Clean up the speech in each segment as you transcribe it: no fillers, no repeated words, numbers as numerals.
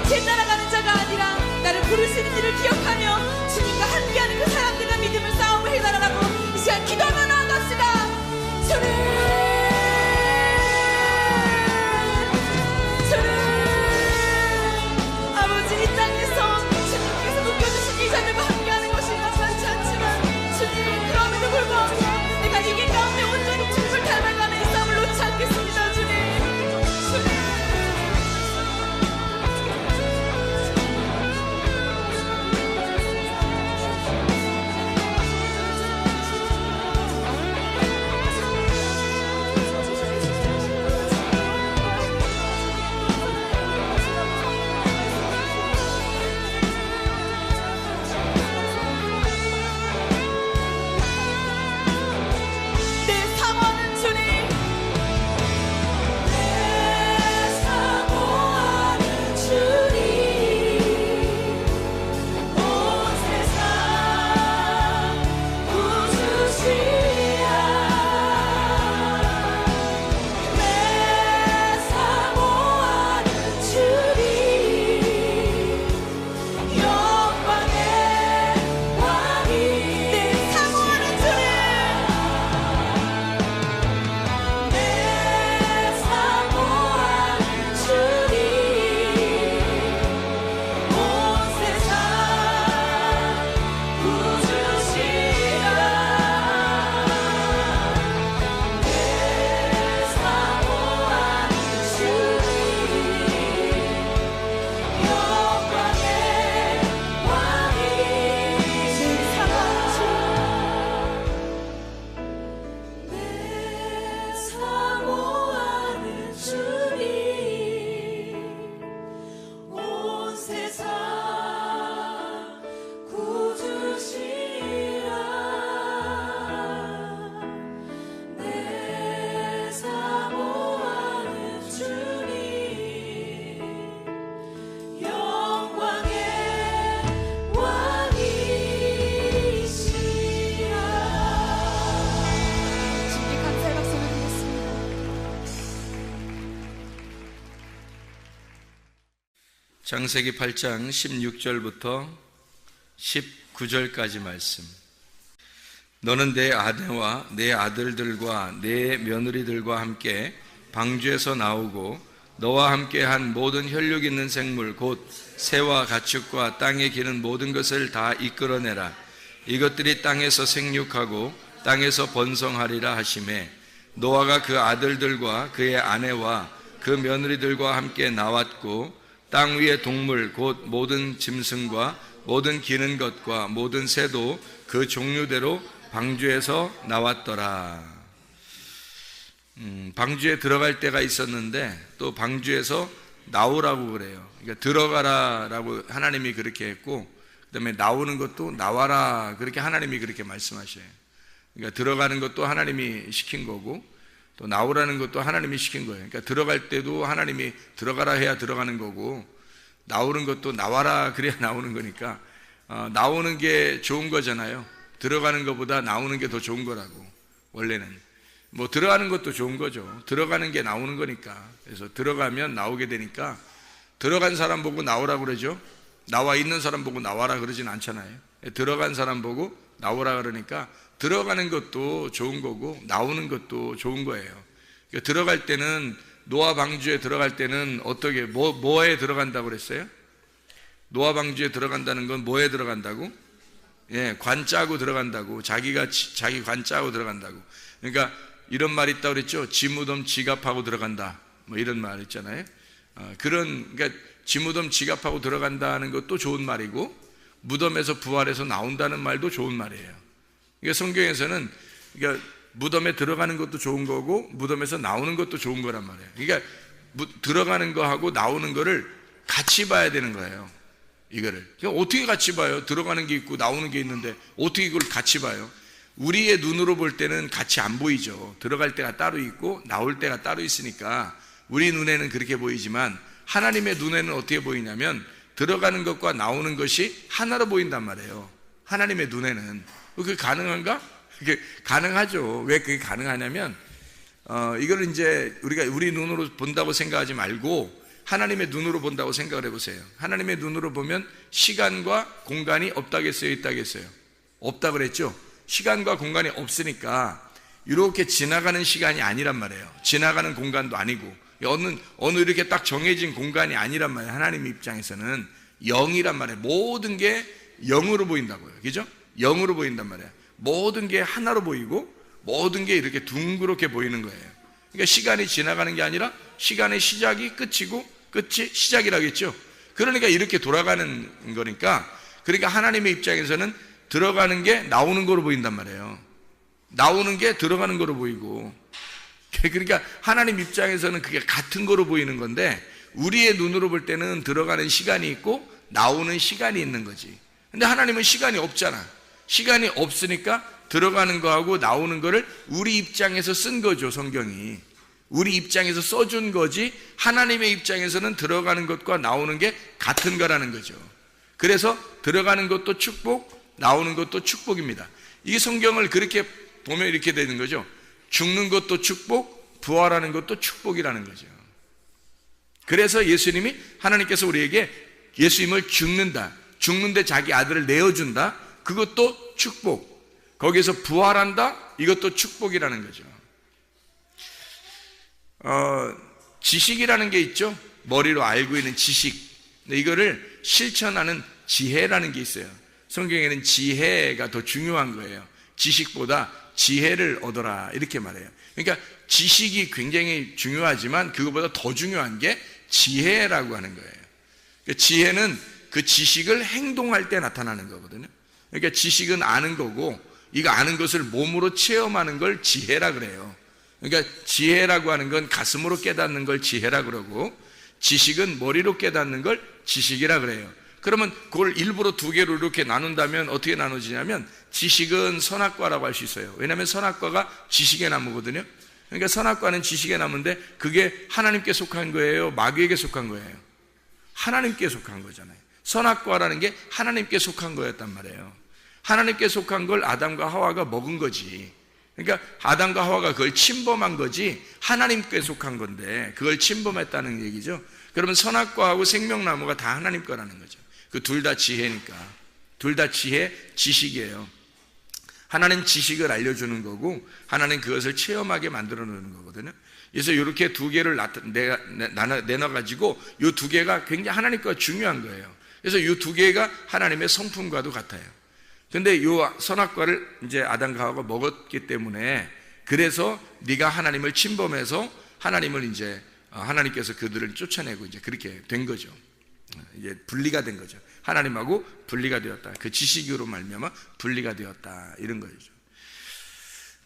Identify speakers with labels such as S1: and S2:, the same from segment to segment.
S1: 빛에 따라가는 자가 아니라 나를 부르시는 이를 기억하며 주님과 함께하는 그 사람들과 믿음을 싸움을 해달라고 이 시간 기도하며 나아갑시다. 주님, 아버지, 이 땅에서 주님께서 묶여주신 이 자들과 함께하는 것이 만만치 않지만 주님, 그럼에도 불구하고 내가 이길 가운데 온전히 주님을 닮아가는 이 싸움을 놓지 않겠습니다. 주님,
S2: 창세기 8장 16절부터 19절까지 말씀. 너는 내 아내와 내 아들들과 내 며느리들과 함께 방주에서 나오고 너와 함께 한 모든 혈육 있는 생물 곧 새와 가축과 땅에 기는 모든 것을 다 이끌어내라. 이것들이 땅에서 생육하고 땅에서 번성하리라 하시매 노아가 그 아들들과 그의 아내와 그 며느리들과 함께 나왔고 땅 위의 동물 곧 모든 짐승과 모든 기는 것과 모든 새도 그 종류대로 방주에서 나왔더라. 방주에 들어갈 때가 있었는데 또 방주에서 나오라고 그래요. 그러니까 들어가라라고 하나님이 그렇게 했고 그 다음에 나오는 것도 나와라 그렇게 하나님이 그렇게 말씀하셔요. 그러니까 들어가는 것도 하나님이 시킨 거고 또 나오라는 것도 하나님이 시킨 거예요. 그러니까 들어갈 때도 하나님이 들어가라 해야 들어가는 거고 나오는 것도 나와라 그래야 나오는 거니까 나오는 게 좋은 거잖아요. 들어가는 것보다 나오는 게 더 좋은 거라고. 원래는 뭐 들어가는 것도 좋은 거죠. 들어가는 게 나오는 거니까. 그래서 들어가면 나오게 되니까 들어간 사람 보고 나오라 그러죠. 나와 있는 사람 보고 나와라 그러진 않잖아요. 들어간 사람 보고 나오라 그러니까 들어가는 것도 좋은 거고 나오는 것도 좋은 거예요. 그러니까 들어갈 때는 노아 방주에 들어갈 때는 어떻게 뭐에 들어간다고 그랬어요? 노아 방주에 들어간다는 건 뭐에 들어간다고? 예, 관 짜고 들어간다고. 자기 관 짜고 들어간다고. 그러니까 이런 말 있다고 그랬죠. 지 무덤 지갑하고 들어간다. 뭐 이런 말 있잖아요. 그러니까 지 무덤 지갑하고 들어간다는 것도 좋은 말이고 무덤에서 부활해서 나온다는 말도 좋은 말이에요. 그러니까 성경에서는 그러니까 무덤에 들어가는 것도 좋은 거고 무덤에서 나오는 것도 좋은 거란 말이에요. 그러니까 들어가는 거하고 나오는 거를 같이 봐야 되는 거예요. 이거를 그러니까 어떻게 같이 봐요? 들어가는 게 있고 나오는 게 있는데 어떻게 이걸 같이 봐요? 우리의 눈으로 볼 때는 같이 안 보이죠. 들어갈 때가 따로 있고 나올 때가 따로 있으니까 우리 눈에는 그렇게 보이지만 하나님의 눈에는 어떻게 보이냐면 들어가는 것과 나오는 것이 하나로 보인단 말이에요. 하나님의 눈에는. 그게 가능한가? 그게 가능하죠. 왜 그게 가능하냐면 이걸 이제 우리가 우리 눈으로 본다고 생각하지 말고 하나님의 눈으로 본다고 생각을 해보세요. 하나님의 눈으로 보면 시간과 공간이 없다겠어요? 있다겠어요? 없다 그랬죠? 시간과 공간이 없으니까 이렇게 지나가는 시간이 아니란 말이에요. 지나가는 공간도 아니고 어느 이렇게 딱 정해진 공간이 아니란 말이에요. 하나님 입장에서는 영이란 말이에요. 모든 게 영으로 보인다고요. 그죠? 영으로 보인단 말이에요. 모든 게 하나로 보이고 모든 게 이렇게 둥그렇게 보이는 거예요. 그러니까 시간이 지나가는 게 아니라 시간의 시작이 끝이고 끝이 시작이라겠죠. 그러니까 이렇게 돌아가는 거니까, 그러니까 하나님의 입장에서는 들어가는 게 나오는 거로 보인단 말이에요. 나오는 게 들어가는 거로 보이고, 그러니까 하나님 입장에서는 그게 같은 거로 보이는 건데, 우리의 눈으로 볼 때는 들어가는 시간이 있고 나오는 시간이 있는 거지. 근데 하나님은 시간이 없잖아. 시간이 없으니까 들어가는 거하고 나오는 거를 우리 입장에서 쓴 거죠. 성경이 우리 입장에서 써준 거지, 하나님의 입장에서는 들어가는 것과 나오는 게 같은 거라는 거죠. 그래서 들어가는 것도 축복, 나오는 것도 축복입니다. 이게 성경을 그렇게 보면 이렇게 되는 거죠. 죽는 것도 축복, 부활하는 것도 축복이라는 거죠. 그래서 예수님이, 하나님께서 우리에게 예수님을 죽는데 자기 아들을 내어준다, 그것도 축복. 거기에서 부활한다, 이것도 축복이라는 거죠. 지식이라는 게 있죠. 머리로 알고 있는 지식. 근데 이거를 실천하는 지혜라는 게 있어요. 성경에는 지혜가 더 중요한 거예요. 지식보다 지혜를 얻어라, 이렇게 말해요. 그러니까 지식이 굉장히 중요하지만 그것보다 더 중요한 게 지혜라고 하는 거예요. 그러니까 지혜는 그 지식을 행동할 때 나타나는 거거든요. 그러니까 지식은 아는 거고, 이거 아는 것을 몸으로 체험하는 걸 지혜라 그래요. 그러니까 지혜라고 하는 건 가슴으로 깨닫는 걸 지혜라 그러고, 지식은 머리로 깨닫는 걸 지식이라 그래요. 그러면 그걸 일부러 두 개로 이렇게 나눈다면 어떻게 나눠지냐면, 지식은 선악과라고 할 수 있어요. 왜냐하면 선악과가 지식의 나무거든요. 그러니까 선악과는 지식의 나무인데 그게 하나님께 속한 거예요? 마귀에게 속한 거예요? 하나님께 속한 거잖아요. 선악과라는 게 하나님께 속한 거였단 말이에요. 하나님께 속한 걸 아담과 하와가 먹은 거지. 그러니까 아담과 하와가 그걸 침범한 거지, 하나님께 속한 건데 그걸 침범했다는 얘기죠. 그러면 선악과하고 생명나무가 다 하나님 거라는 거죠. 그 둘 다 지혜니까. 둘 다 지식이에요. 하나는 지식을 알려주는 거고, 하나는 그것을 체험하게 만들어 놓는 거거든요. 그래서 이렇게 두 개를 내놔가지고 이 두 개가 굉장히 하나님과 중요한 거예요. 그래서 이 두 개가 하나님의 성품과도 같아요. 근데 이 선악과를 이제 아담과 하와가 먹었기 때문에, 그래서 네가 하나님을 침범해서 하나님을 이제 하나님께서 그들을 쫓아내고 이제 그렇게 된 거죠. 이제 분리가 된 거죠. 하나님하고 분리가 되었다. 그 지식으로 말미암아 분리가 되었다, 이런 거죠.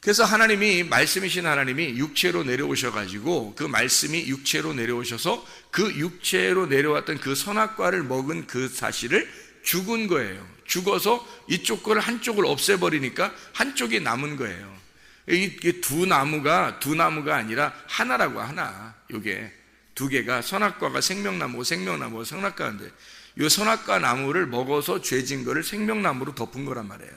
S2: 그래서 하나님이, 말씀이신 하나님이 육체로 내려오셔가지고, 그 말씀이 육체로 내려오셔서 그 육체로 내려왔던 그 선악과를 먹은 그 사실을 죽은 거예요. 죽어서 이쪽 거를 한쪽을 없애버리니까 한쪽이 남은 거예요. 이게 두 나무가 아니라 하나라고, 하나. 요게 두 개가, 선악과가 생명나무고 생명나무가 선악과인데, 이 선악과 나무를 먹어서 죄진 거를 생명나무로 덮은 거란 말이에요.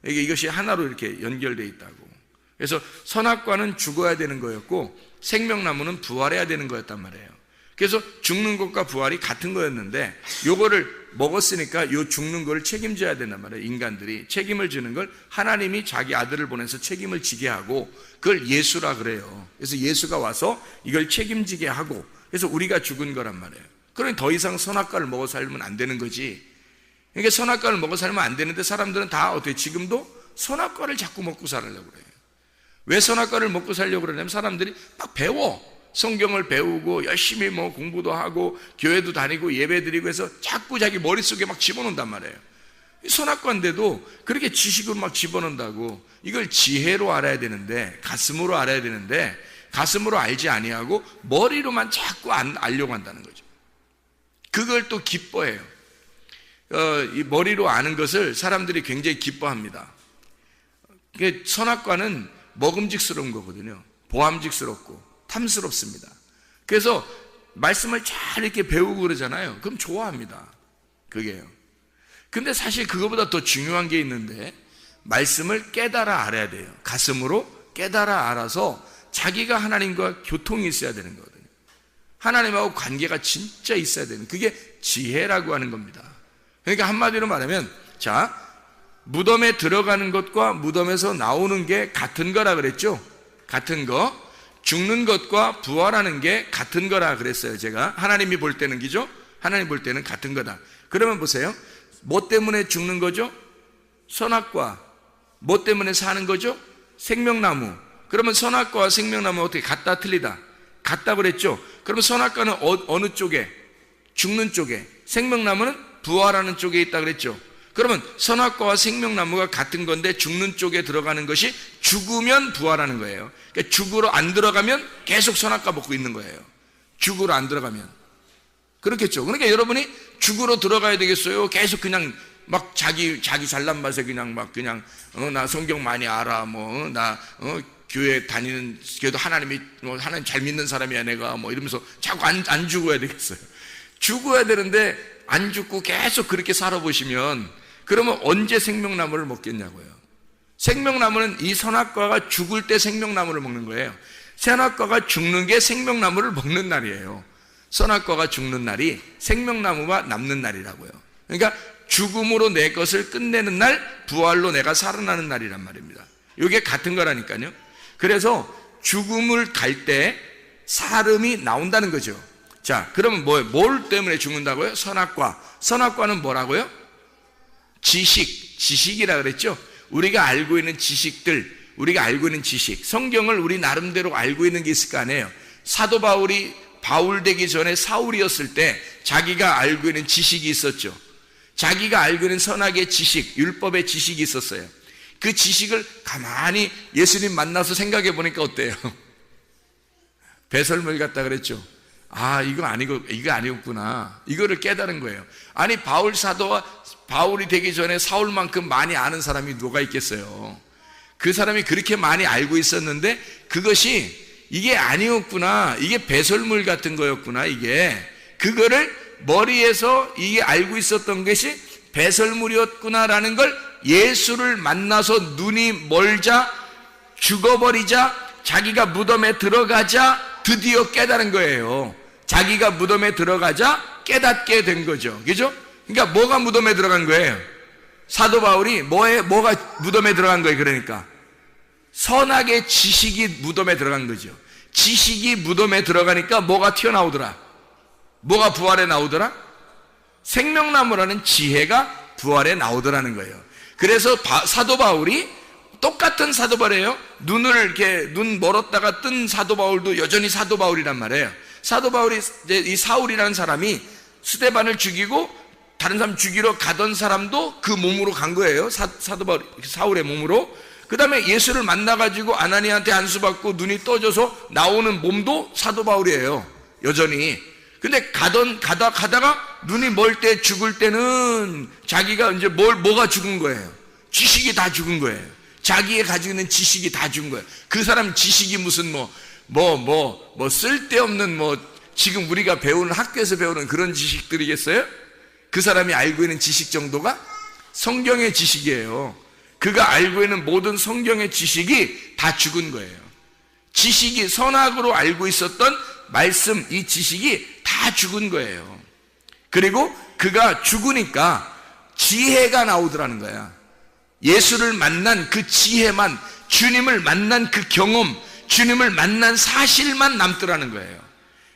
S2: 이것이 하나로 이렇게 연결되어 있다고. 그래서 선악과는 죽어야 되는 거였고 생명나무는 부활해야 되는 거였단 말이에요. 그래서 죽는 것과 부활이 같은 거였는데, 요거를 먹었으니까 요 죽는 거를 책임져야 된단 말이에요. 인간들이 책임을 지는 걸 하나님이 자기 아들을 보내서 책임을 지게 하고, 그걸 예수라 그래요. 그래서 예수가 와서 이걸 책임지게 하고, 그래서 우리가 죽은 거란 말이에요. 그러니 더 이상 선악과를 먹어 살면 안 되는 거지. 그러니까 선악과를 먹어 살면 안 되는데 사람들은 다 어떻게 지금도 선악과를 자꾸 먹고 살려고 그래요. 왜 선악과를 먹고 살려고 그러냐면, 사람들이 막 배워. 성경을 배우고 열심히 뭐 공부도 하고 교회도 다니고 예배 드리고 해서 자꾸 자기 머릿속에 막 집어넣는단 말이에요. 선악과인데도 그렇게 지식으로 막 집어넣는다고. 이걸 지혜로 알아야 되는데, 가슴으로 알아야 되는데 가슴으로 알지 아니하고 머리로만 자꾸 알려고 한다는 거죠. 그걸 또 기뻐해요. 이 머리로 아는 것을 사람들이 굉장히 기뻐합니다. 선악과는 먹음직스러운 거거든요. 보암직스럽고 탐스럽습니다. 그래서 말씀을 잘 이렇게 배우고 그러잖아요. 그럼 좋아합니다. 그게요. 근데 사실 그거보다 더 중요한 게 있는데, 말씀을 깨달아 알아야 돼요. 가슴으로 깨달아 알아서 자기가 하나님과 교통이 있어야 되는 거거든요. 하나님하고 관계가 진짜 있어야 되는, 그게 지혜라고 하는 겁니다. 그러니까 한마디로 말하면, 자, 무덤에 들어가는 것과 무덤에서 나오는 게 같은 거라 그랬죠? 같은 거. 죽는 것과 부활하는 게 같은 거라 그랬어요, 제가. 하나님이 볼 때는, 그죠? 하나님 볼 때는 같은 거다. 그러면 보세요. 뭐 때문에 죽는 거죠? 선악과. 뭐 때문에 사는 거죠? 생명나무. 그러면 선악과와 생명나무 어떻게 같다 틀리다? 같다 그랬죠? 그러면 선악과는 어느 쪽에? 죽는 쪽에. 생명나무는 부활하는 쪽에 있다 그랬죠? 그러면 선악과와 생명나무가 같은 건데 죽는 쪽에 들어가는 것이 죽으면 부활하는 거예요. 그러니까 죽으로 안 들어가면 계속 선악과 먹고 있는 거예요. 죽으로 안 들어가면. 그렇겠죠? 그러니까 여러분이 죽으로 들어가야 되겠어요? 계속 그냥 막 자기 잘난 맛에 그냥 막 그냥 나 성경 많이 알아, 나 교회 다니는, 그래도 하나님 잘 믿는 사람이야 내가, 이러면서 자꾸 안 죽어야 되겠어요? 죽어야 되는데 안 죽고 계속 그렇게 살아보시면 그러면 언제 생명나무를 먹겠냐고요. 생명나무는 이 선악과가 죽을 때 생명나무를 먹는 거예요. 선악과가 죽는 게 생명나무를 먹는 날이에요. 선악과가 죽는 날이 생명나무가 남는 날이라고요. 그러니까 죽음으로 내 것을 끝내는 날, 부활로 내가 살아나는 날이란 말입니다. 이게 같은 거라니까요. 그래서 죽음을 갈 때 사름이 나온다는 거죠. 자, 그러면 뭘 때문에 죽는다고요? 선악과. 선악과는 뭐라고요? 지식이라 그랬죠? 우리가 알고 있는 지식들, 우리가 알고 있는 지식, 성경을 우리 나름대로 알고 있는 게 있을 거 아니에요. 사도 바울이 바울 되기 전에 사울이었을 때 자기가 알고 있는 지식이 있었죠. 자기가 알고 있는 선악의 지식, 율법의 지식이 있었어요. 그 지식을 가만히 예수님 만나서 생각해 보니까 어때요? 배설물 같다 그랬죠. 이거 아니었구나. 이거를 깨달은 거예요. 아니, 바울 사도와 바울이 되기 전에 사울만큼 많이 아는 사람이 누가 있겠어요? 그 사람이 그렇게 많이 알고 있었는데 그것이 이게 아니었구나. 이게 배설물 같은 거였구나. 그거를 머리에서 이게 알고 있었던 것이 배설물이었구나라는 걸 예수를 만나서 눈이 멀자, 죽어버리자, 자기가 무덤에 들어가자 드디어 깨달은 거예요. 자기가 무덤에 들어가자 깨닫게 된 거죠. 그죠? 그러니까 뭐가 무덤에 들어간 거예요? 사도 바울이 뭐가 무덤에 들어간 거예요? 그러니까 선악의 지식이 무덤에 들어간 거죠. 지식이 무덤에 들어가니까 뭐가 튀어나오더라? 뭐가 부활에 나오더라? 생명나무라는 지혜가 부활에 나오더라는 거예요. 그래서 사도 바울이 똑같은 사도 바울이에요. 눈 멀었다가 뜬 사도 바울도 여전히 사도 바울이란 말이에요. 사도 바울이 이 사울이라는 사람이 스데반을 죽이고 다른 사람 죽이러 가던 사람도 그 몸으로 간 거예요. 사도 바울, 사울의 몸으로. 그 다음에 예수를 만나가지고 아나니한테 안수 받고 눈이 떠져서 나오는 몸도 사도 바울이에요. 여전히. 근데 가다가 눈이 멀 때 죽을 때는 자기가 이제 뭐가 죽은 거예요? 지식이 다 죽은 거예요. 자기의 가지고 있는 지식이 다 죽은 거예요. 그 사람 지식이 무슨 쓸데없는 지금 우리가 배우는 학교에서 배우는 그런 지식들이겠어요? 그 사람이 알고 있는 지식 정도가 성경의 지식이에요. 그가 알고 있는 모든 성경의 지식이 다 죽은 거예요. 지식이 선악으로 알고 있었던 말씀, 이 지식이 다 죽은 거예요. 그리고 그가 죽으니까 지혜가 나오더라는 거야. 예수를 만난 그 지혜만, 주님을 만난 그 경험, 주님을 만난 사실만 남더라는 거예요.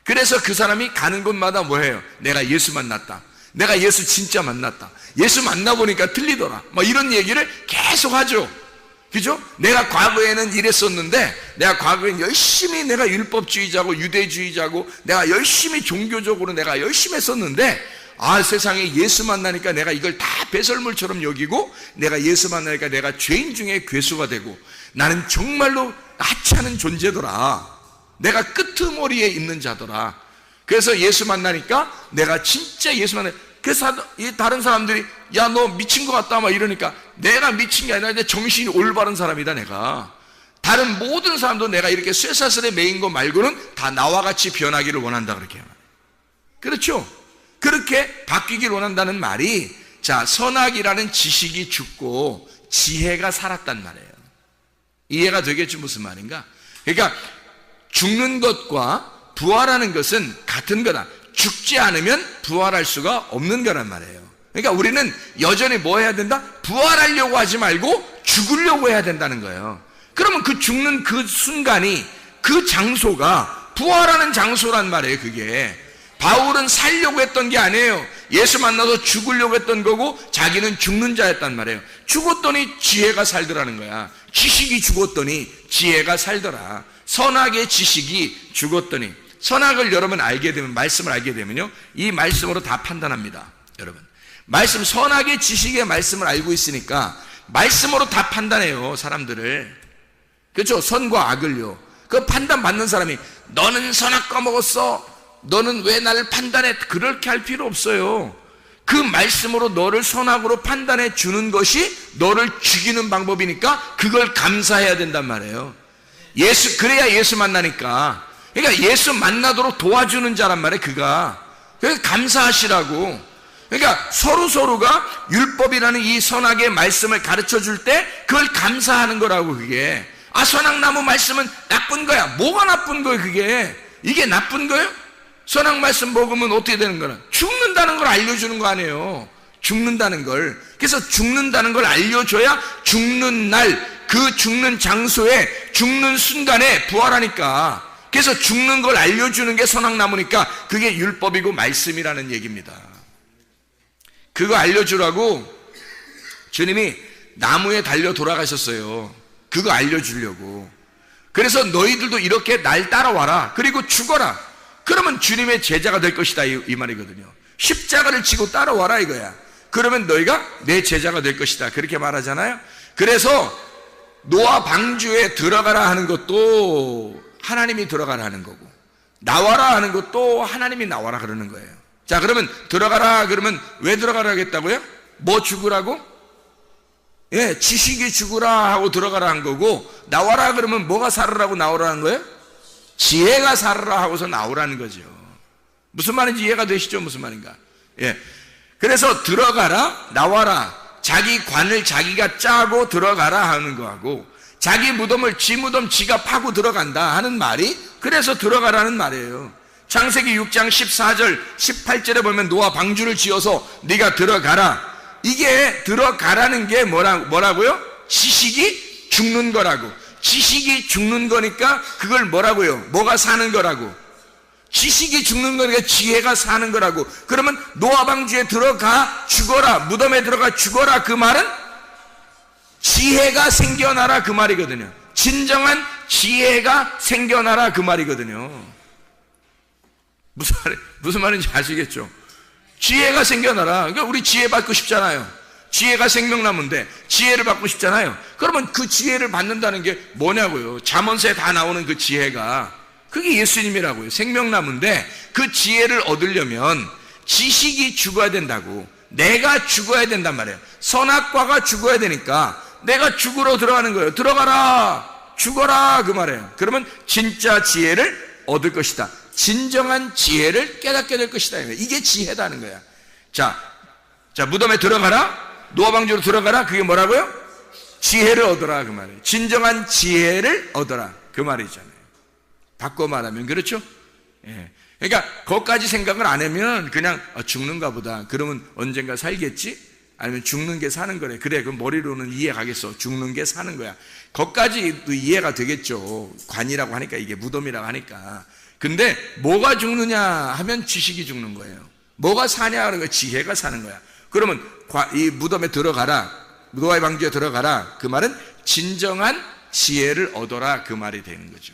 S2: 그래서 그 사람이 가는 곳마다 뭐예요? 내가 예수 만났다. 내가 예수 진짜 만났다. 예수 만나보니까 틀리더라. 이런 얘기를 계속 하죠. 그죠? 내가 과거에는 이랬었는데, 내가 과거엔 열심히 내가 율법주의자고 유대주의자고 내가 열심히 종교적으로 내가 열심히 했었는데, 세상에 예수 만나니까 내가 이걸 다 배설물처럼 여기고, 내가 예수 만나니까 내가 죄인 중에 괴수가 되고, 나는 정말로 하찮은 존재더라. 내가 끄트머리에 있는 자더라. 그래서 예수 만나니까 내가 진짜 예수 그래서 다른 사람들이 야, 너 미친 것 같다 이러니까 내가 미친 게 아니라 내 정신이 올바른 사람이다. 내가 다른 모든 사람도 내가 이렇게 쇠사슬에 매인 거 말고는 다 나와 같이 변하기를 원한다. 그렇게 그렇죠? 그렇게 바뀌기를 원한다는 말이, 자, 선악이라는 지식이 죽고 지혜가 살았단 말이에요. 이해가 되겠지 무슨 말인가? 그러니까 죽는 것과 부활하는 것은 같은 거다. 죽지 않으면 부활할 수가 없는 거란 말이에요. 그러니까 우리는 여전히 뭐 해야 된다? 부활하려고 하지 말고 죽으려고 해야 된다는 거예요. 그러면 그 죽는 그 순간이, 그 장소가 부활하는 장소란 말이에요. 그게 바울은 살려고 했던 게 아니에요. 예수 만나서 죽으려고 했던 거고 자기는 죽는 자였단 말이에요. 죽었더니 지혜가 살더라는 거야. 지식이 죽었더니 지혜가 살더라. 선악의 지식이 죽었더니, 선악을 여러분 알게 되면, 말씀을 알게 되면요, 이 말씀으로 다 판단합니다. 여러분, 말씀, 선악의 지식의 말씀을 알고 있으니까 말씀으로 다 판단해요, 사람들을. 그렇죠? 선과 악을요. 그 판단 받는 사람이 너는 선악 꺼먹었어, 너는 왜 나를 판단해, 그렇게 할 필요 없어요. 그 말씀으로 너를 선악으로 판단해 주는 것이 너를 죽이는 방법이니까 그걸 감사해야 된단 말이에요. 그래야 예수 만나니까. 그러니까 예수 만나도록 도와주는 자란 말이에요, 그가. 그래서 감사하시라고. 그러니까 서로가 율법이라는 이 선악의 말씀을 가르쳐 줄 때 그걸 감사하는 거라고. 그게 선악나무 말씀은 나쁜 거야. 뭐가 나쁜 거예요? 이게 나쁜 거예요? 선악 말씀 먹으면 어떻게 되는 거야? 죽는다는 걸 알려주는 거 아니에요. 죽는다는 걸. 그래서 죽는다는 걸 알려줘야 죽는 날, 그 죽는 장소에, 죽는 순간에 부활하니까. 그래서 죽는 걸 알려주는 게 선악나무니까 그게 율법이고 말씀이라는 얘기입니다. 그거 알려주라고 주님이 나무에 달려 돌아가셨어요. 그거 알려주려고. 그래서 너희들도 이렇게 날 따라와라. 그리고 죽어라. 그러면 주님의 제자가 될 것이다, 이 말이거든요. 십자가를 지고 따라와라 이거야. 그러면 너희가 내 제자가 될 것이다, 그렇게 말하잖아요. 그래서 노아 방주에 들어가라 하는 것도 하나님이 들어가라 하는 거고, 나와라 하는 것도 하나님이 나와라 그러는 거예요. 자, 그러면 들어가라 그러면 왜 들어가라 하겠다고요? 뭐 죽으라고? 예, 지식이 죽으라 하고 들어가라 한 거고, 나와라 그러면 뭐가 살으라고 나오라는 거예요? 지혜가 살으라 하고서 나오라는 거죠. 무슨 말인지 이해가 되시죠? 무슨 말인가? 예. 그래서 들어가라, 나와라, 자기 관을 자기가 짜고 들어가라 하는 거하고, 자기 무덤을 지 무덤 지가 파고 들어간다 하는 말이, 그래서 들어가라는 말이에요. 창세기 6장 14절 18절에 보면 노아 방주를 지어서 네가 들어가라. 이게 들어가라는 게 뭐라고요? 지식이 죽는 거라고. 지식이 죽는 거니까 그걸 뭐라고요? 뭐가 사는 거라고? 지식이 죽는 거니까 지혜가 사는 거라고. 그러면 노아 방주에 들어가 죽어라, 무덤에 들어가 죽어라, 그 말은 지혜가 생겨나라 그 말이거든요. 진정한 지혜가 생겨나라 그 말이거든요. 무슨 말인지 아시겠죠? 지혜가 생겨나라. 그러니까 우리 지혜 받고 싶잖아요. 지혜가 생명나무인데 지혜를 받고 싶잖아요. 그러면 그 지혜를 받는다는 게 뭐냐고요? 잠언서에 다 나오는 그 지혜가, 그게 예수님이라고요. 생명나무인데 그 지혜를 얻으려면 지식이 죽어야 된다고. 내가 죽어야 된단 말이에요. 선악과가 죽어야 되니까 내가 죽으러 들어가는 거예요. 들어가라, 죽어라 그 말이에요. 그러면 진짜 지혜를 얻을 것이다. 진정한 지혜를 깨닫게 될 것이다. 이게 지혜다는 거야. 자, 무덤에 들어가라, 노아 방주로 들어가라. 그게 뭐라고요? 지혜를 얻어라 그 말이에요. 진정한 지혜를 얻어라 그 말이잖아요. 바꿔 말하면 그렇죠? 예. 그러니까 거기까지 생각을 안 하면 그냥 죽는가 보다, 그러면 언젠가 살겠지? 아니면 죽는 게 사는 거래. 그래, 그럼 머리로는 이해 가겠어. 죽는 게 사는 거야. 거기까지도 이해가 되겠죠. 관이라고 하니까, 이게 무덤이라고 하니까. 근데 뭐가 죽느냐 하면 지식이 죽는 거예요. 뭐가 사냐 하는 거, 지혜가 사는 거야. 그러면 이 무덤에 들어가라, 노아의 방주에 들어가라, 그 말은 진정한 지혜를 얻어라 그 말이 되는 거죠.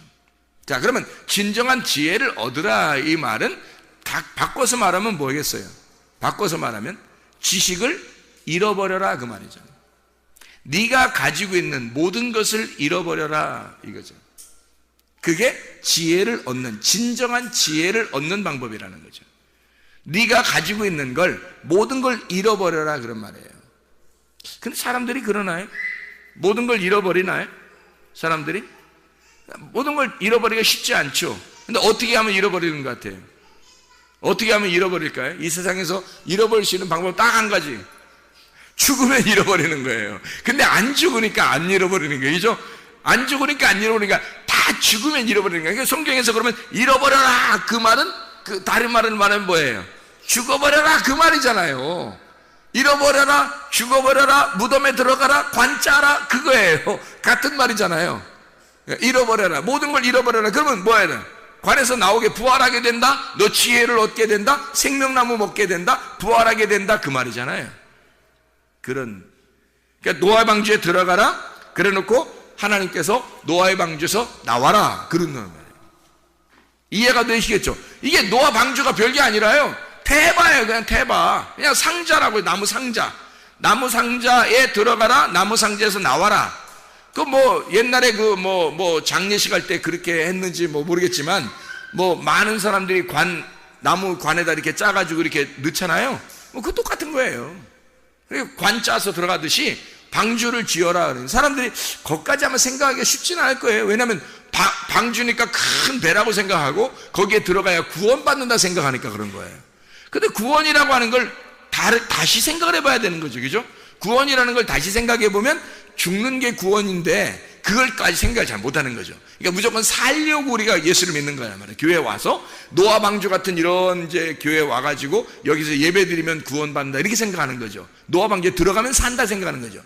S2: 자, 그러면 진정한 지혜를 얻으라 이 말은 다 바꿔서 말하면 뭐겠어요? 바꿔서 말하면 지식을 잃어버려라 그 말이죠. 네가 가지고 있는 모든 것을 잃어버려라 이거죠. 그게 지혜를 얻는, 진정한 지혜를 얻는 방법이라는 거죠. 네가 가지고 있는 걸, 모든 걸 잃어버려라 그런 말이에요. 근데 사람들이 그러나요? 모든 걸 잃어버리나요? 사람들이? 모든 걸 잃어버리기가 쉽지 않죠. 근데 어떻게 하면 잃어버리는 것 같아요? 어떻게 하면 잃어버릴까요? 이 세상에서 잃어버릴 수 있는 방법 딱 한 가지. 죽으면 잃어버리는 거예요. 근데 안 죽으니까 안 잃어버리는 거예요. 그죠? 안 죽으니까 안 잃어버리니까 다 죽으면 잃어버리는 거예요. 그러니까 성경에서 그러면 잃어버려라 그 말은 그 다른 말은 뭐예요? 죽어버려라 그 말이잖아요. 잃어버려라, 죽어버려라, 무덤에 들어가라, 관짜라 그거예요. 같은 말이잖아요. 잃어버려라, 모든 걸 잃어버려라. 그러면 뭐 해야 돼? 관에서 나오게 부활하게 된다, 너 지혜를 얻게 된다, 생명나무 먹게 된다, 부활하게 된다 그 말이잖아요. 그러니까 노아의 방주에 들어가라 그래 놓고 하나님께서 노아의 방주에서 나와라 그런 거예요. 이해가 되시겠죠? 이게 노아 방주가 별게 아니라요, 태바예요. 그냥 태바, 그냥 상자라고요. 나무 상자. 나무 상자에 들어가라, 나무 상자에서 나와라. 그 뭐 옛날에 그 뭐 장례식 할 때 그렇게 했는지 뭐 모르겠지만 뭐 많은 사람들이 나무 관에다 이렇게 짜가지고 이렇게 넣잖아요. 뭐 그 똑같은 거예요. 그리고 관 짜서 들어가듯이 방주를 지어라. 사람들이 거기까지 하면 생각하기가 쉽지는 않을 거예요. 왜냐하면 방주니까 큰 배라고 생각하고 거기에 들어가야 구원받는다 생각하니까 그런 거예요. 근데 구원이라고 하는 걸 다시 생각을 해봐야 되는 거죠. 그죠? 구원이라는 걸 다시 생각해 보면 죽는 게 구원인데 그걸까지 생각을 잘 못하는 거죠. 그러니까 무조건 살려고 우리가 예수를 믿는 거란 말이에요. 교회에 와서 노아 방주 같은 이런 이제 교회에 와가지고 여기서 예배 드리면 구원받는다 이렇게 생각하는 거죠. 노아 방주에 들어가면 산다 생각하는 거죠.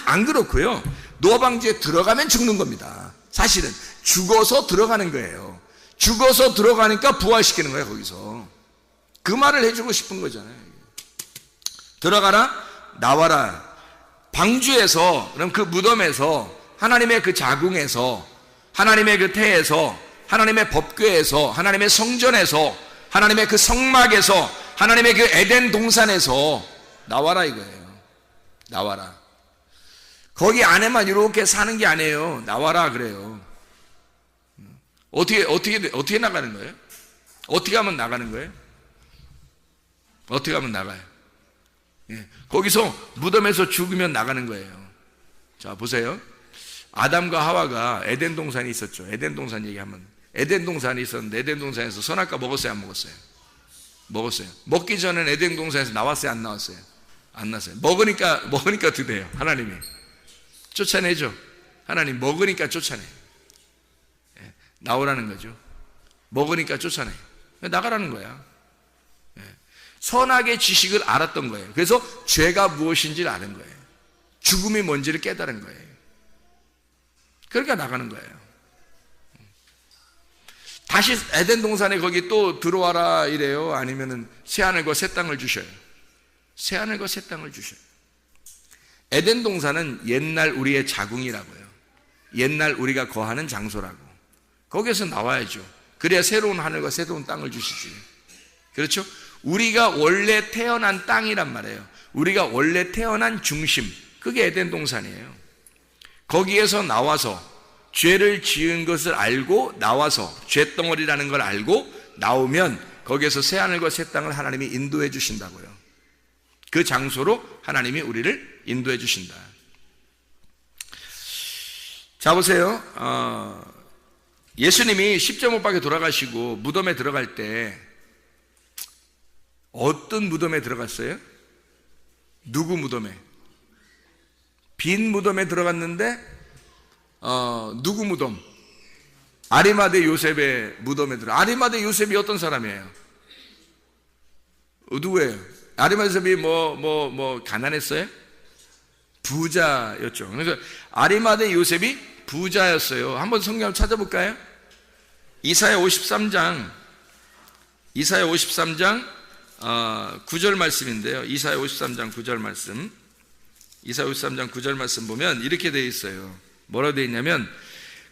S2: 안 그렇고요. 노아 방주에 들어가면 죽는 겁니다. 사실은 죽어서 들어가는 거예요. 죽어서 들어가니까 부활시키는 거예요. 거기서 그 말을 해주고 싶은 거잖아요. 들어가라, 나와라. 방주에서, 그럼 그 무덤에서, 하나님의 그 자궁에서, 하나님의 그 태에서, 하나님의 법궤에서, 하나님의 성전에서, 하나님의 그 성막에서, 하나님의 그 에덴 동산에서 나와라 이거예요. 나와라. 거기 안에만 이렇게 사는 게 아니에요. 나와라 그래요. 어떻게 나가는 거예요? 어떻게 하면 나가는 거예요? 어떻게 하면 나가요? 예, 거기서 무덤에서 죽으면 나가는 거예요. 자 보세요. 아담과 하와가 에덴 동산이 있었죠. 에덴 동산 얘기하면 에덴 동산이 있었는데 에덴 동산에서 선악과 먹었어요, 안 먹었어요? 먹었어요. 먹기 전에 에덴 동산에서 나왔어요, 안 나왔어요? 안 나왔어요. 먹으니까 드대요. 하나님이 쫓아내죠. 하나님 먹으니까 쫓아내. 예, 나오라는 거죠. 먹으니까 쫓아내. 나가라는 거야. 선악의 지식을 알았던 거예요. 그래서 죄가 무엇인지를 아는 거예요. 죽음이 뭔지를 깨달은 거예요. 그러니까 나가는 거예요. 다시 에덴 동산에 거기 또 들어와라 이래요? 아니면은 새하늘과 새 땅을 주셔요? 새하늘과 새 땅을 주셔요. 에덴 동산은 옛날 우리의 자궁이라고요. 옛날 우리가 거하는 장소라고. 거기에서 나와야죠. 그래야 새로운 하늘과 새로운 땅을 주시지. 그렇죠? 우리가 원래 태어난 땅이란 말이에요. 우리가 원래 태어난 중심, 그게 에덴 동산이에요. 거기에서 나와서 죄를 지은 것을 알고 나와서 죄덩어리라는 걸 알고 나오면 거기에서 새하늘과 새 땅을 하나님이 인도해 주신다고요. 그 장소로 하나님이 우리를 인도해 주신다. 자 보세요. 예수님이 십자가 못 박혀 돌아가시고 무덤에 들어갈 때 어떤 무덤에 들어갔어요? 누구 무덤에? 빈 무덤에 들어갔는데 누구 무덤? 아리마대 요셉의 무덤에 아리마대 요셉이 어떤 사람이에요? 누구예요? 아리마대 요셉이 뭐 가난했어요? 부자였죠. 그래서 아리마대 요셉이 부자였어요. 한번 성경을 찾아볼까요? 이사야 53장 9절 말씀인데요. 이사야 53장 9절 말씀. 이사야 53장 9절 말씀 보면 이렇게 되어 있어요. 뭐라고 되어 있냐면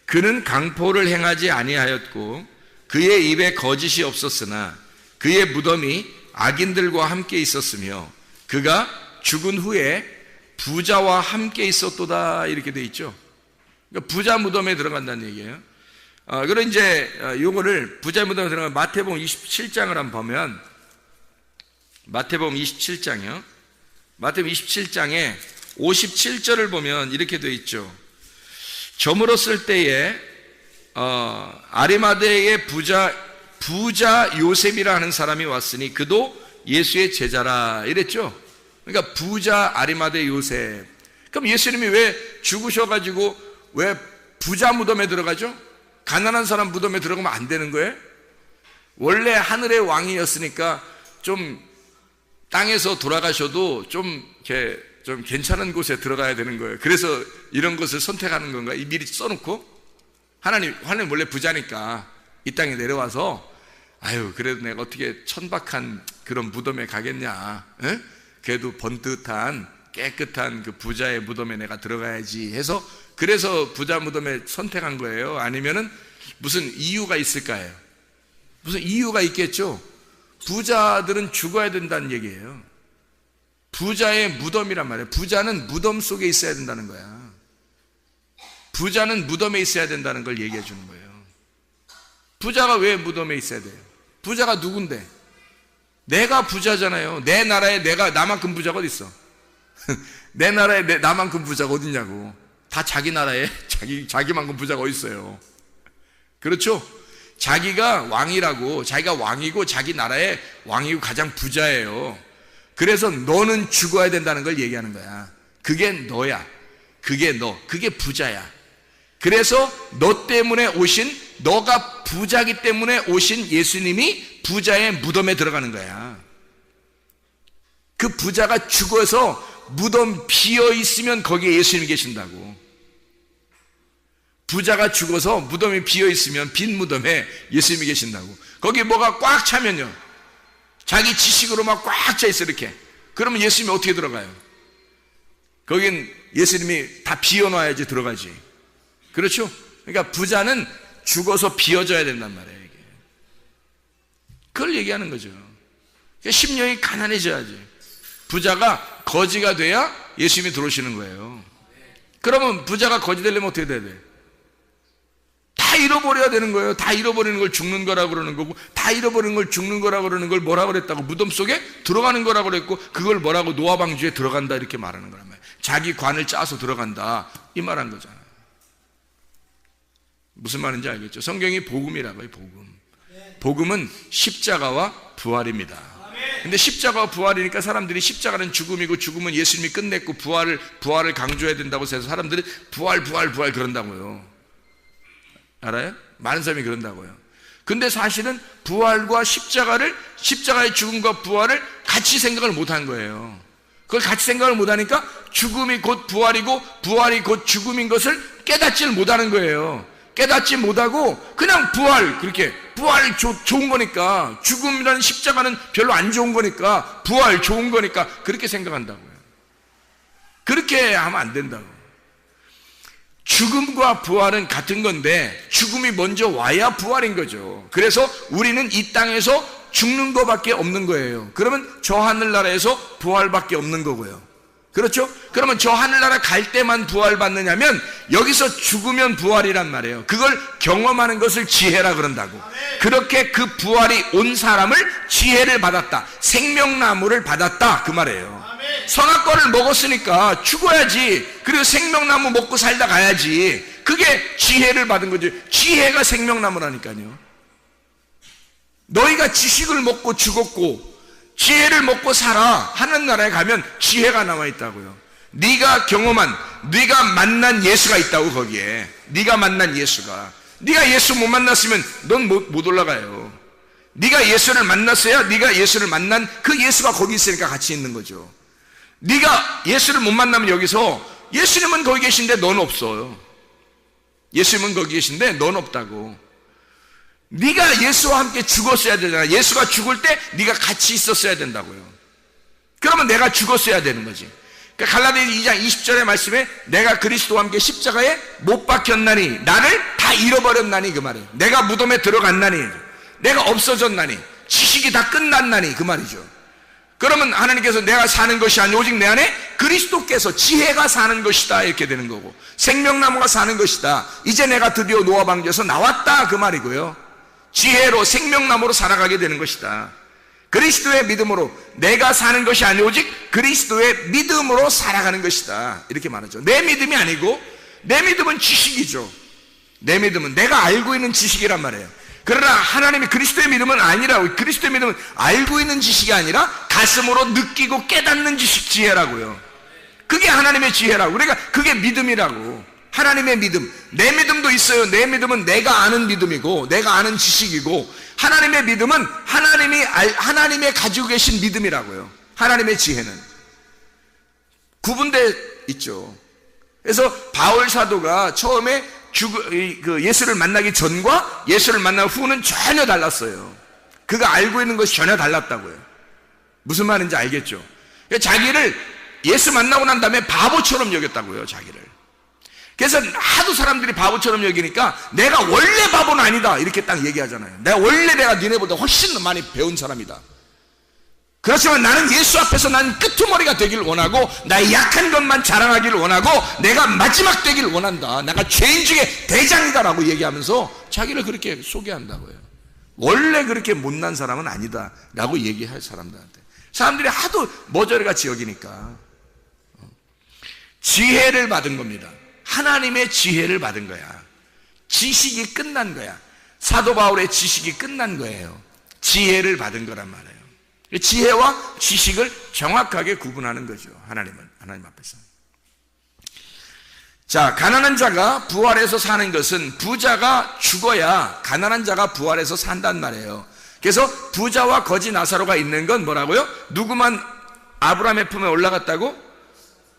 S2: 그는 강포를 행하지 아니하였고 그의 입에 거짓이 없었으나 그의 무덤이 악인들과 함께 있었으며 그가 죽은 후에 부자와 함께 있었도다 이렇게 되어 있죠. 그러니까 부자 무덤에 들어간다는 얘기예요. 그럼 이제 요거를 부자 무덤에 들어간 마태복음 27장을 한번 보면 마태복음 27장이요. 마태복음 27장에 57절을 보면 이렇게 되어 있죠. 저물었을 때에 아리마대의 부자 요셉이라 하는 사람이 왔으니 그도 예수의 제자라 이랬죠. 그러니까 부자 아리마대 요셉. 그럼 예수님이 왜 죽으셔가지고 왜 부자 무덤에 들어가죠? 가난한 사람 무덤에 들어가면 안 되는 거예요? 원래 하늘의 왕이었으니까 좀 땅에서 돌아가셔도 좀 괜찮은 곳에 들어가야 되는 거예요. 그래서 이런 것을 선택하는 건가? 이 미리 써놓고 하나님 원래 부자니까 이 땅에 내려와서 아유 그래도 내가 어떻게 천박한 그런 무덤에 가겠냐? 에? 그래도 번듯한 깨끗한 그 부자의 무덤에 내가 들어가야지 해서 그래서 부자 무덤에 선택한 거예요? 아니면은 무슨 이유가 있을까요? 무슨 이유가 있겠죠? 부자들은 죽어야 된다는 얘기예요. 부자의 무덤이란 말이에요. 부자는 무덤 속에 있어야 된다는 거야. 부자는 무덤에 있어야 된다는 걸 얘기해 주는 거예요. 부자가 왜 무덤에 있어야 돼요? 부자가 누군데? 내가 부자잖아요. 내 나라에 내가 나만큼 부자가 어디 있어? 내 나라에 나만큼 부자가 어디 있냐고. 다 자기 나라에 자기만큼 부자가 어디 있어요? 그렇죠? 자기가 왕이라고, 자기가 왕이고 자기 나라의 왕이고 가장 부자예요. 그래서 너는 죽어야 된다는 걸 얘기하는 거야. 그게 너야. 그게 너. 그게 부자야. 그래서 너 때문에 오신, 너가 부자기 때문에 오신 예수님이 부자의 무덤에 들어가는 거야. 그 부자가 죽어서 무덤 비어 있으면 거기에 예수님이 계신다고. 부자가 죽어서 무덤이 비어 있으면 빈 무덤에 예수님이 계신다고. 거기 뭐가 꽉 차면요, 자기 지식으로 막 꽉 차 있어 이렇게. 그러면 예수님이 어떻게 들어가요? 거긴 예수님이 다 비워놔야지 들어가지. 그렇죠? 그러니까 부자는 죽어서 비워져야 된단 말이에요. 이게. 그걸 얘기하는 거죠. 그러니까 심령이 가난해져야지. 부자가 거지가 돼야 예수님이 들어오시는 거예요. 그러면 부자가 거지 되려면 어떻게 돼야 돼? 다 잃어버려야 되는 거예요. 다 잃어버리는 걸 죽는 거라고 그러는 거고, 다 잃어버리는 걸 죽는 거라고 그러는 걸 뭐라고 그랬다고? 무덤 속에 들어가는 거라고 그랬고, 그걸 뭐라고? 노아 방주에 들어간다 이렇게 말하는 거란 말이에요. 자기 관을 짜서 들어간다 이 말한 거잖아요. 무슨 말인지 알겠죠? 성경이 복음이라고요. 복음은 십자가와 부활입니다. 근데 십자가와 부활이니까 사람들이 십자가는 죽음이고 죽음은 예수님이 끝냈고 부활을 강조해야 된다고 해서 사람들이 부활 그런다고요. 알아요? 많은 사람이 그런다고요. 근데 사실은 부활과 십자가의 죽음과 부활을 같이 생각을 못한 거예요. 그걸 같이 생각을 못하니까 죽음이 곧 부활이고 부활이 곧 죽음인 것을 깨닫지를 못하는 거예요. 깨닫지 못하고 그냥 부활 좋은 거니까, 죽음이라는 십자가는 별로 안 좋은 거니까, 부활 좋은 거니까 그렇게 생각한다고요. 그렇게 하면 안 된다고. 죽음과 부활은 같은 건데 죽음이 먼저 와야 부활인 거죠. 그래서 우리는 이 땅에서 죽는 것밖에 없는 거예요. 그러면 저 하늘나라에서 부활밖에 없는 거고요. 그렇죠? 그러면 저 하늘나라 갈 때만 부활받느냐면 여기서 죽으면 부활이란 말이에요. 그걸 경험하는 것을 지혜라 그런다고. 그렇게 그 부활이 온 사람을 지혜를 받았다, 생명나무를 받았다 그 말이에요. 선악과를 먹었으니까 죽어야지. 그리고 생명나무 먹고 살다 가야지. 그게 지혜를 받은 거죠. 지혜가 생명나무라니까요. 너희가 지식을 먹고 죽었고 지혜를 먹고 살아. 하늘나라에 가면 지혜가 나와 있다고요. 네가 경험한, 네가 만난 예수가 있다고. 거기에 네가 만난 예수가. 네가 예수 못 만났으면 넌 못 올라가요. 네가 예수를 만났어야 네가 예수를 만난 그 예수가 거기 있으니까 같이 있는 거죠. 네가 예수를 못 만나면 여기서 예수님은 거기 계신데 넌 없어요. 예수님은 거기 계신데 넌 없다고. 네가 예수와 함께 죽었어야 되잖아. 예수가 죽을 때 네가 같이 있었어야 된다고요. 그러면 내가 죽었어야 되는 거지. 그러니까 갈라디아서 2장 20절의 말씀에 내가 그리스도와 함께 십자가에 못 박혔나니 나를 다 잃어버렸나니 그 말이에요. 내가 무덤에 들어갔나니, 내가 없어졌나니, 지식이 다 끝났나니 그 말이죠. 그러면 하나님께서 내가 사는 것이 아니 오직 내 안에 그리스도께서, 지혜가 사는 것이다 이렇게 되는 거고, 생명나무가 사는 것이다. 이제 내가 드디어 노아 방주에서 나왔다 그 말이고요. 지혜로 생명나무로 살아가게 되는 것이다. 그리스도의 믿음으로 내가 사는 것이 아니 오직 그리스도의 믿음으로 살아가는 것이다 이렇게 말하죠. 내 믿음이 아니고, 내 믿음은 지식이죠. 내 믿음은 내가 알고 있는 지식이란 말이에요. 그러나 하나님이 그리스도의 믿음은 아니라고. 그리스도의 믿음은 알고 있는 지식이 아니라 가슴으로 느끼고 깨닫는 지식, 지혜라고요. 그게 하나님의 지혜라고. 그러니까 그게 믿음이라고. 하나님의 믿음, 내 믿음도 있어요. 내 믿음은 내가 아는 믿음이고 내가 아는 지식이고, 하나님의 믿음은 하나님의 가지고 계신 믿음이라고요. 하나님의 지혜는 구분돼 있죠. 그래서 바울 사도가 처음에 예수를 만나기 전과 예수를 만난 후는 전혀 달랐어요. 그가 알고 있는 것이 전혀 달랐다고요. 무슨 말인지 알겠죠? 자기를 예수 만나고 난 다음에 바보처럼 여겼다고요, 자기를. 그래서 하도 사람들이 바보처럼 여기니까 내가 원래 바보는 아니다 이렇게 딱 얘기하잖아요. 내가 니네보다 훨씬 더 많이 배운 사람이다. 그렇지만 나는 예수 앞에서 나는 끄트머리가 되길 원하고 나의 약한 것만 자랑하기를 원하고 내가 마지막 되길 원한다. 내가 죄인 중에 대장이다 라고 얘기하면서 자기를 그렇게 소개한다고요. 원래 그렇게 못난 사람은 아니다 라고 얘기할 사람들한테, 사람들이 하도 머저리같이 여기니까 지혜를 받은 겁니다. 하나님의 지혜를 받은 거야. 지식이 끝난 거야. 사도 바울의 지식이 끝난 거예요. 지혜를 받은 거란 말이에요. 지혜와 지식을 정확하게 구분하는 거죠. 하나님 앞에서. 자, 가난한 자가 부활해서 사는 것은 부자가 죽어야 가난한 자가 부활해서 산단 말이에요. 그래서 부자와 거지 나사로가 있는 건 뭐라고요? 누구만 아브라함의 품에 올라갔다고?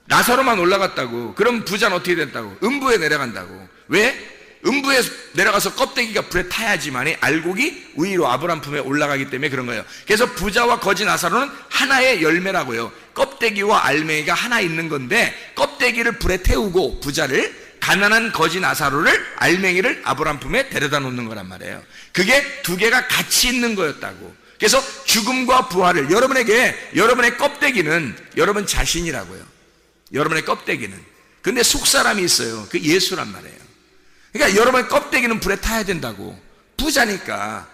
S2: 나사로만 올라갔다고. 그럼 부자는 어떻게 됐다고? 음부에 내려간다고. 왜? 음부에 내려가서 껍데기가 불에 타야지만이 알곡이 위로 아브라함 품에 올라가기 때문에 그런 거예요. 그래서 부자와 거지 나사로는 하나의 열매라고요. 껍데기와 알맹이가 하나 있는 건데, 껍데기를 불에 태우고 부자를, 가난한 거지 나사로를, 알맹이를 아브라함 품에 데려다 놓는 거란 말이에요. 그게 두 개가 같이 있는 거였다고. 그래서 죽음과 부활을, 여러분의 껍데기는 여러분 자신이라고요. 여러분의 껍데기는. 근데 속사람이 있어요. 그 예수란 말이에요. 그러니까 여러분의 껍데기는 불에 타야 된다고. 부자니까.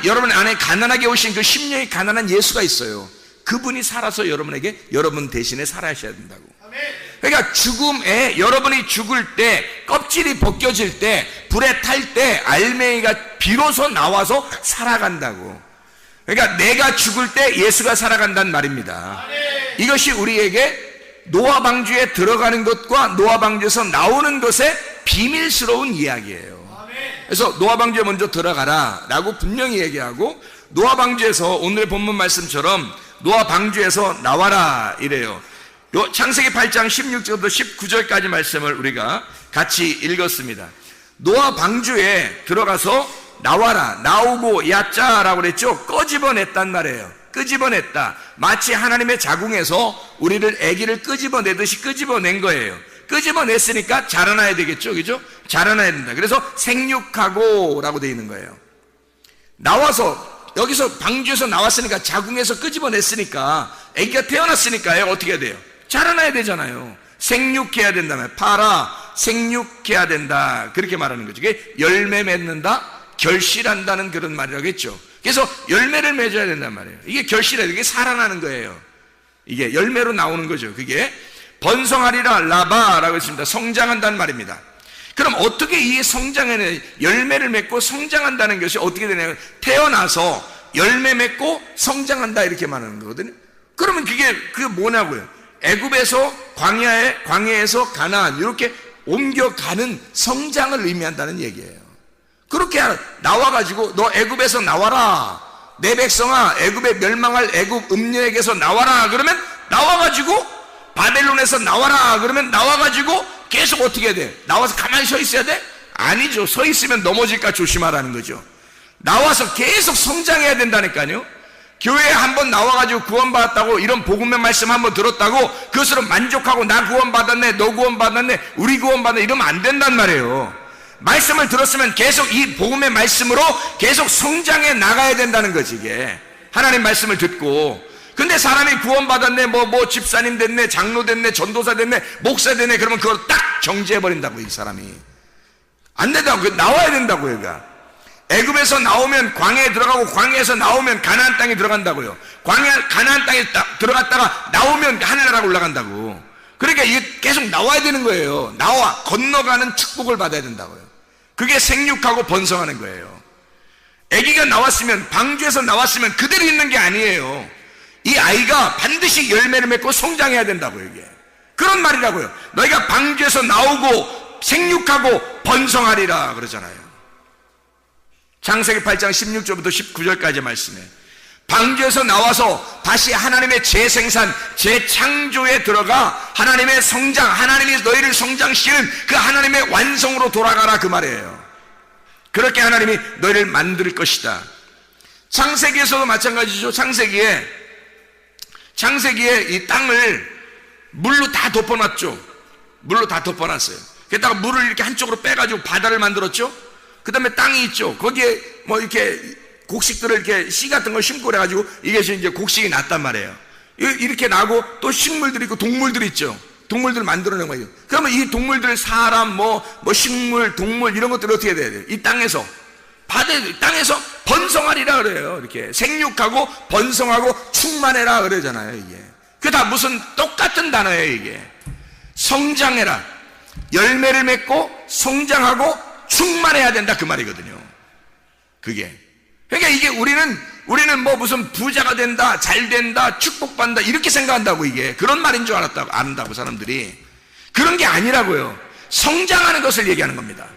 S2: 여러분 안에 가난하게 오신 그 심령이 가난한 예수가 있어요. 그분이 살아서 여러분 대신에 살아셔야 된다고. 그러니까 죽음에, 여러분이 죽을 때, 껍질이 벗겨질 때, 불에 탈 때 알맹이가 비로소 나와서 살아간다고. 그러니까 내가 죽을 때 예수가 살아간다는 말입니다. 이것이 우리에게 노아 방주에 들어가는 것과 노아 방주에서 나오는 것의 비밀스러운 이야기예요. 그래서 노아 방주에 먼저 들어가라 라고 분명히 얘기하고, 노아 방주에서 오늘 본문 말씀처럼 노아 방주에서 나와라 이래요. 요 창세기 8장 16절부터 19절까지 말씀을 우리가 같이 읽었습니다. 노아 방주에 들어가서 나와라, 나오고 야자라고 그랬죠. 끄집어냈단 말이에요. 끄집어냈다. 마치 하나님의 자궁에서 우리를 아기를 끄집어내듯이 끄집어낸 거예요. 끄집어냈으니까 자라나야 되겠죠, 그죠? 자라나야 된다. 그래서 생육하고 라고 되어 있는 거예요. 나와서, 여기서 방주에서 나왔으니까, 자궁에서 끄집어냈으니까, 아기가 태어났으니까요, 어떻게 해야 돼요? 자라나야 되잖아요. 생육해야 된다면, 생육해야 된다, 그렇게 말하는 거죠. 그게 열매 맺는다, 결실한다는 그런 말이라겠죠. 그래서 열매를 맺어야 된단 말이에요. 이게 결실해야 돼. 이게 살아나는 거예요. 이게 열매로 나오는 거죠. 그게 번성하리라 라바라고 했습니다. 성장한다는 말입니다. 그럼 어떻게 이 성장에는 열매를 맺고 성장한다는 것이 어떻게 되냐면, 태어나서 열매 맺고 성장한다 이렇게 말하는 거거든요. 그러면 그게 뭐냐고요? 애굽에서 광야에서 가나안 이렇게 옮겨가는 성장을 의미한다는 얘기예요. 그렇게 나와가지고 너 애굽에서 나와라, 내 백성아 애굽에 멸망할 애굽 음녀에게서 나와라 그러면 나와가지고, 바벨론에서 나와라 그러면 나와가지고 계속 어떻게 해야 돼? 나와서 가만히 서 있어야 돼? 아니죠. 서 있으면 넘어질까 조심하라는 거죠. 나와서 계속 성장해야 된다니까요. 교회에 한번 나와가지고 구원받았다고, 이런 복음의 말씀 한번 들었다고 그것으로 만족하고 나 구원받았네, 너 구원받았네, 우리 구원받았네 이러면 안 된단 말이에요. 말씀을 들었으면 계속 이 복음의 말씀으로 계속 성장해 나가야 된다는 거지. 이게 하나님 말씀을 듣고. 근데 사람이 구원받았네, 뭐 집사님 됐네, 장로 됐네, 전도사 됐네, 목사 됐네, 그러면 그걸 딱 정지해버린다고. 이 사람이 안 된다고. 나와야 된다고. 얘가 애굽에서 나오면 광야에 들어가고, 광야에서 나오면 가나안 땅에 들어간다고요. 가나안 땅에 들어갔다가 나오면 하늘나라로 올라간다고. 그러니까 이게 계속 나와야 되는 거예요. 건너가는 축복을 받아야 된다고요. 그게 생육하고 번성하는 거예요. 아기가 나왔으면, 방주에서 나왔으면 그대로 있는 게 아니에요. 이 아이가 반드시 열매를 맺고 성장해야 된다고요. 이게 그런 말이라고요. 너희가 방주에서 나오고 생육하고 번성하리라 그러잖아요. 창세기 8장 16절부터 19절까지 말씀에 방주에서 나와서 다시 하나님의 재생산, 재창조에 들어가 하나님의 성장, 하나님이 너희를 성장시키는 그 하나님의 완성으로 돌아가라 그 말이에요. 그렇게 하나님이 너희를 만들 것이다. 창세기에서도 마찬가지죠. 창세기에 이 땅을 물로 다 덮어놨죠. 물로 다 덮어놨어요. 게다가 물을 이렇게 한쪽으로 빼가지고 바다를 만들었죠. 그 다음에 땅이 있죠. 거기에 뭐 이렇게 곡식들을 이렇게 씨 같은 걸 심고 그래가지고 이게 이제 곡식이 났단 말이에요. 이렇게 나고 또 식물들이 있고 동물들이 있죠. 동물들을 만들어낸 거예요. 그러면 이 동물들, 사람, 뭐 식물, 동물 이런 것들을 어떻게 해야 돼요? 이 땅에서 땅에서 번성하리라 그래요. 이렇게 생육하고 번성하고 충만해라 그러잖아요. 이게 그 다 무슨 똑같은 단어예요. 이게 성장해라, 열매를 맺고 성장하고 충만해야 된다 그 말이거든요. 그게 그러니까 이게 우리는 뭐 무슨 부자가 된다, 잘 된다, 축복받는다 이렇게 생각한다고. 이게 그런 말인 줄 안다고 사람들이. 그런 게 아니라고요. 성장하는 것을 얘기하는 겁니다.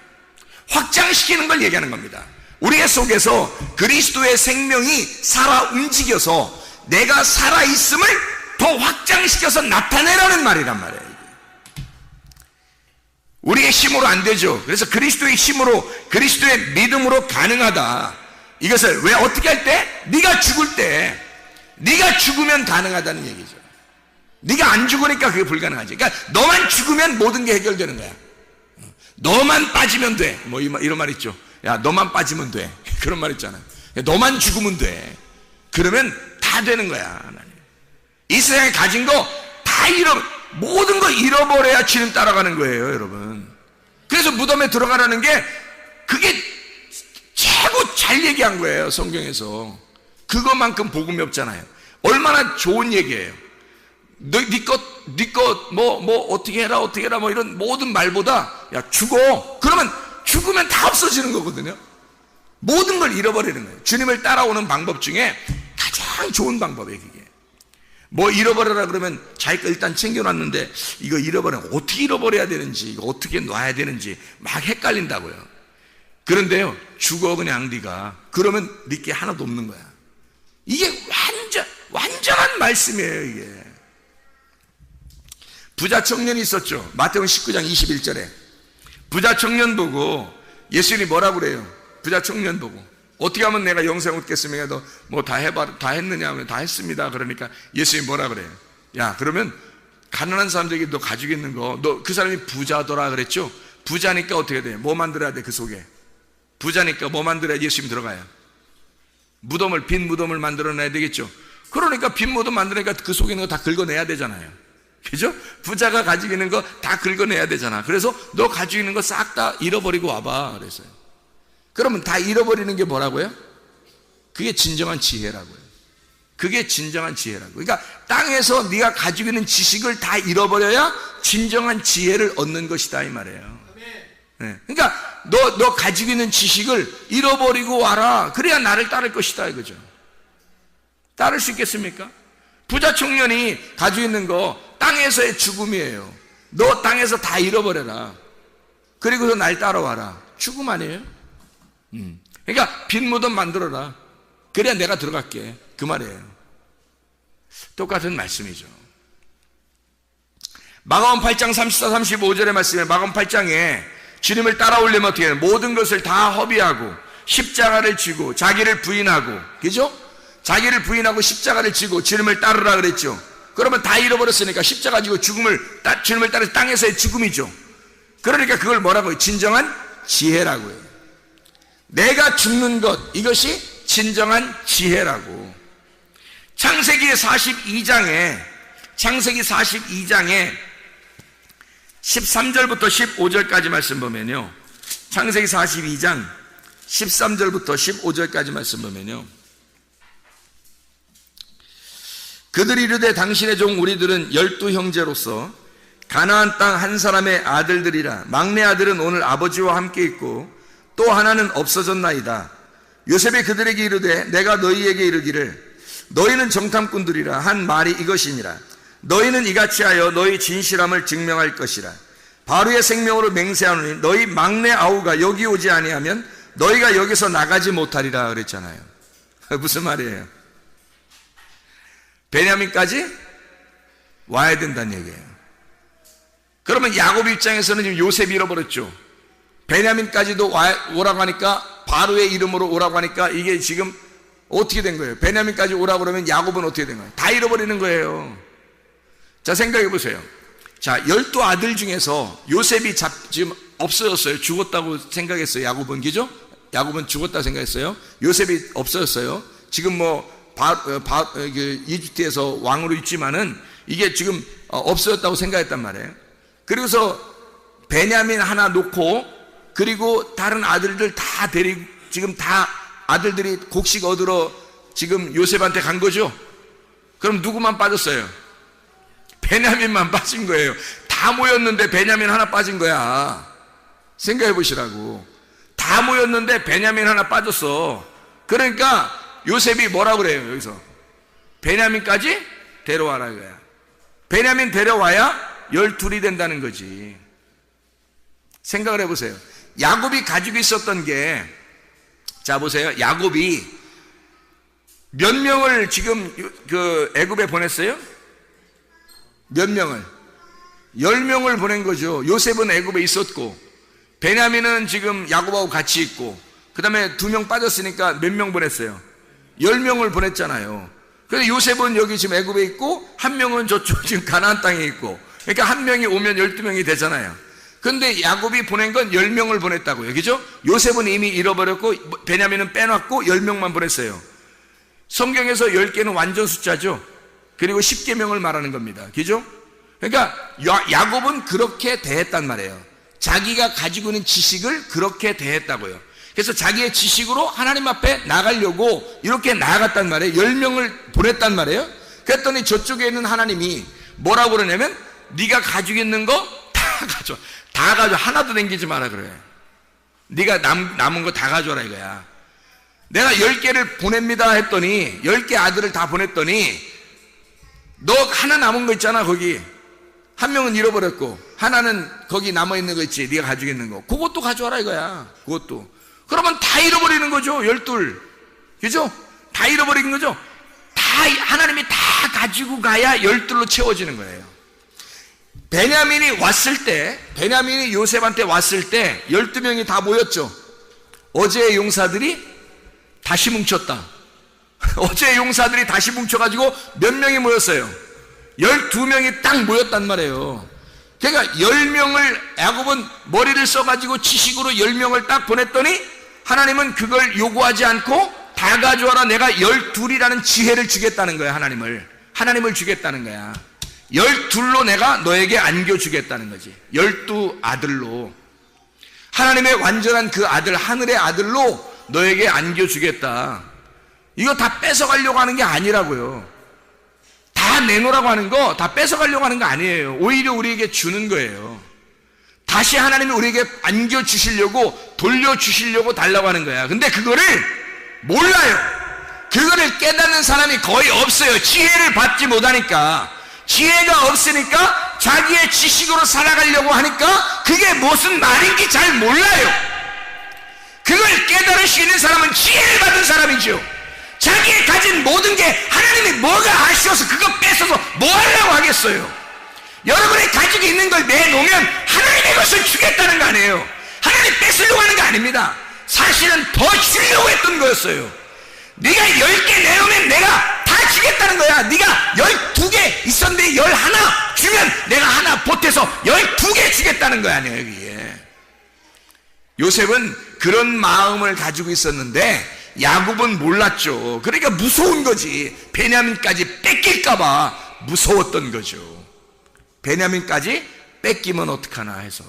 S2: 확장시키는 걸 얘기하는 겁니다. 우리 속에서 그리스도의 생명이 살아 움직여서 내가 살아있음을 더 확장시켜서 나타내라는 말이란 말이에요. 우리의 힘으로 안 되죠. 그래서 그리스도의 힘으로, 그리스도의 믿음으로 가능하다. 이것을 왜 어떻게 할 때? 네가 죽을 때, 네가 죽으면 가능하다는 얘기죠. 네가 안 죽으니까 그게 불가능하지. 그러니까 너만 죽으면 모든 게 해결되는 거야. 너만 빠지면 돼. 뭐 이런 말 있죠. 야, 너만 빠지면 돼. 그런 말 있잖아요. 너만 죽으면 돼. 그러면 다 되는 거야. 하나님. 이 세상에 가진 거 다 모든 거 잃어버려야 주님 따라가는 거예요, 여러분. 그래서 무덤에 들어가라는 게 그게 최고 잘 얘기한 거예요, 성경에서. 그것만큼 복음이 없잖아요. 얼마나 좋은 얘기예요. 네 것 뭐 어떻게 해라 뭐 이런 모든 말보다 야 죽어. 그러면 죽으면 다 없어지는 거거든요. 모든 걸 잃어버리는 거예요. 주님을 따라오는 방법 중에 가장 좋은 방법이에요. 그게 뭐 잃어버려라 그러면 자기 거 일단 챙겨놨는데 이거 잃어버리면 어떻게 잃어버려야 되는지, 이거 어떻게 놔야 되는지 막 헷갈린다고요. 그런데요, 죽어 그냥 네가. 그러면 네게 하나도 없는 거야. 이게 완전한 말씀이에요. 이게 부자 청년이 있었죠. 마태복음 19장 21절에 부자 청년 보고 예수님이 뭐라고 그래요? 부자 청년 보고 어떻게 하면 내가 영생 얻겠습니까? 너 뭐 다 했느냐 하면 다 했습니다. 그러니까 예수님이 뭐라 그래요? 야, 그러면 가난한 사람들에게 너 가지고 있는 거, 너 그 사람이 부자더라 그랬죠? 부자니까 어떻게 돼? 뭐 만들어야 돼? 그 속에 부자니까 뭐 만들어야 예수님 들어가요? 빈 무덤을 만들어놔야 되겠죠. 그러니까 빈 무덤 만드니까 그 속에 있는 거 다 긁어내야 되잖아요. 그죠? 부자가 가지고 있는 거 다 긁어내야 되잖아. 그래서 너 가지고 있는 거 싹 다 잃어버리고 와봐 그랬어요. 그러면 다 잃어버리는 게 뭐라고요? 그게 진정한 지혜라고요. 그게 진정한 지혜라고. 그러니까 땅에서 네가 가지고 있는 지식을 다 잃어버려야 진정한 지혜를 얻는 것이다 이 말이에요. 네. 그러니까 너 가지고 있는 지식을 잃어버리고 와라. 그래야 나를 따를 것이다 이거죠. 따를 수 있겠습니까? 부자 청년이 가지고 있는 거 땅에서의 죽음이에요. 너 땅에서 다 잃어버려라. 그리고서 날 따라와라. 죽음 아니에요? 그러니까 빈 무덤 만들어라. 그래야 내가 들어갈게. 그 말이에요. 똑같은 말씀이죠. 마가복음 8장 34, 35절의 말씀에 마가복음 8장에 주님을 따라오려면 어떻게 해요? 모든 것을 다 허비하고 십자가를 지고 자기를 부인하고, 그죠? 자기를 부인하고 십자가를 지고 주님을 따르라 그랬죠. 그러면 다 잃어버렸으니까 십자가 지고 주님을 따라서 땅에서의 죽음이죠. 그러니까 그걸 뭐라고 해요? 진정한 지혜라고요. 내가 죽는 것, 이것이 진정한 지혜라고. 창세기 42장에 13절부터 15절까지 말씀 보면요, 창세기 42장 13절부터 15절까지 말씀 보면요, 그들이 이르되 당신의 종 우리들은 12형제로서 가나안 땅 한 사람의 아들들이라. 막내 아들은 오늘 아버지와 함께 있고 또 하나는 없어졌나이다. 요셉이 그들에게 이르되 내가 너희에게 이르기를 너희는 정탐꾼들이라 한 말이 이것이니라. 너희는 이같이 하여 너희 진실함을 증명할 것이라. 바로의 생명으로 맹세하노니 너희 막내 아우가 여기 오지 아니하면 너희가 여기서 나가지 못하리라 그랬잖아요. 무슨 말이에요? 베냐민까지 와야 된다는 얘기예요. 그러면 야곱 입장에서는 지금 요셉이 잃어버렸죠. 베냐민까지도 오라고 하니까, 바로의 이름으로 오라고 하니까 이게 지금 어떻게 된 거예요? 베냐민까지 오라고 그러면 야곱은 어떻게 된 거예요? 다 잃어버리는 거예요. 자, 생각해 보세요. 자, 12아들 중에서 요셉이 지금 없어졌어요. 죽었다고 생각했어요. 야곱은, 그죠? 야곱은 죽었다고 생각했어요. 요셉이 없어졌어요. 지금 이집트에서 왕으로 있지만은 이게 지금 없어졌다고 생각했단 말이에요. 그리고서 베냐민 하나 놓고, 그리고 다른 아들들 다 데리고, 지금 다 아들들이 곡식 얻으러 지금 요셉한테 간 거죠. 그럼 누구만 빠졌어요? 베냐민만 빠진 거예요. 다 모였는데 베냐민 하나 빠진 거야. 생각해 보시라고. 다 모였는데 베냐민 하나 빠졌어. 그러니까 요셉이 뭐라 그래요? 여기서 베냐민까지 데려와라 이거야. 베냐민 데려와야 12이 된다는 거지. 생각을 해보세요. 야곱이 가지고 있었던 게, 자 보세요. 야곱이 몇 명을 지금 그 애굽에 보냈어요? 몇 명을? 10명을 보낸 거죠. 요셉은 애굽에 있었고, 베냐민은 지금 야곱하고 같이 있고, 그 다음에 2명 빠졌으니까 몇 명 보냈어요? 10명을 보냈잖아요. 그래서 요셉은 여기 지금 애굽에 있고, 1명은 저쪽 지금 가나안 땅에 있고, 그러니까 1명이 오면 12명이 되잖아요. 근데 야곱이 보낸 건 10명을 보냈다고요. 그죠? 요셉은 이미 잃어버렸고, 베냐민은 빼놨고 10명만 보냈어요. 성경에서 10개는 완전 숫자죠. 그리고 10계명을 말하는 겁니다. 그죠? 그러니까 야곱은 그렇게 대했단 말이에요. 자기가 가지고 있는 지식을 그렇게 대했다고요. 그래서 자기의 지식으로 하나님 앞에 나가려고 이렇게 나아갔단 말이에요. 10명을 보냈단 말이에요. 그랬더니 저쪽에 있는 하나님이 뭐라고 그러냐면, 네가 가지고 있는 거 다 가져와. 다 가져와. 하나도 남기지 마라 그래. 네가 남은 거 다 가져와라 이거야. 내가 10개를 보냅니다 했더니, 10개 아들을 다 보냈더니, 너 하나 남은 거 있잖아. 거기 1명은 잃어버렸고, 하나는 거기 남아있는 거 있지, 네가 가지고 있는 거. 그것도 가져와라 이거야. 그것도. 그러면 다 잃어버리는 거죠. 12. 그죠? 다 잃어버리는 거죠. 다 하나님이 다 가지고 가야 12로 채워지는 거예요. 베냐민이 왔을 때, 베냐민이 요셉한테 왔을 때 12명이 다 모였죠. 어제의 용사들이 다시 뭉쳤다. 어제의 용사들이 다시 뭉쳐가지고 몇 명이 모였어요? 12명이 딱 모였단 말이에요. 그러니까 10명을, 야곱은 머리를 써가지고 지식으로 10명을 딱 보냈더니, 하나님은 그걸 요구하지 않고 다 가져와라, 내가 12이라는 지혜를 주겠다는 거야. 하나님을 주겠다는 거야. 12로 내가 너에게 안겨주겠다는 거지. 12 아들로, 하나님의 완전한 그 아들, 하늘의 아들로 너에게 안겨주겠다. 이거 다 뺏어가려고 하는 게 아니라고요. 다 내놓으라고 하는 거, 다 뺏어가려고 하는 거 아니에요. 오히려 우리에게 주는 거예요. 다시 하나님이 우리에게 안겨주시려고, 돌려주시려고 달라고 하는 거야. 근데 그거를 몰라요. 그거를 깨닫는 사람이 거의 없어요. 지혜를 받지 못하니까. 지혜가 없으니까 자기의 지식으로 살아가려고 하니까 그게 무슨 말인지 잘 몰라요. 그걸 깨달을 수 있는 사람은 지혜를 받은 사람이죠. 자기의 가진 모든 게 하나님이 뭐가 아쉬워서 그거 뺏어서 뭐 하려고 하겠어요. 여러분이 가지고 있는 걸 내놓으면 하나님의 것을 주겠다는 거 아니에요. 하나님 뺏으려고 하는 거 아닙니다. 사실은 더 주려고 했던 거였어요. 네가 10개 내놓으면 내가 다 주겠다는 거야. 네가 12개 있었는데 11 주면 내가 하나 보태서 12개 주겠다는 거야. 아니에요, 여기에. 요셉은 그런 마음을 가지고 있었는데 야곱은 몰랐죠. 그러니까 무서운 거지. 베냐민까지 뺏길까봐 무서웠던 거죠. 베냐민까지 뺏기면 어떡하나 해서.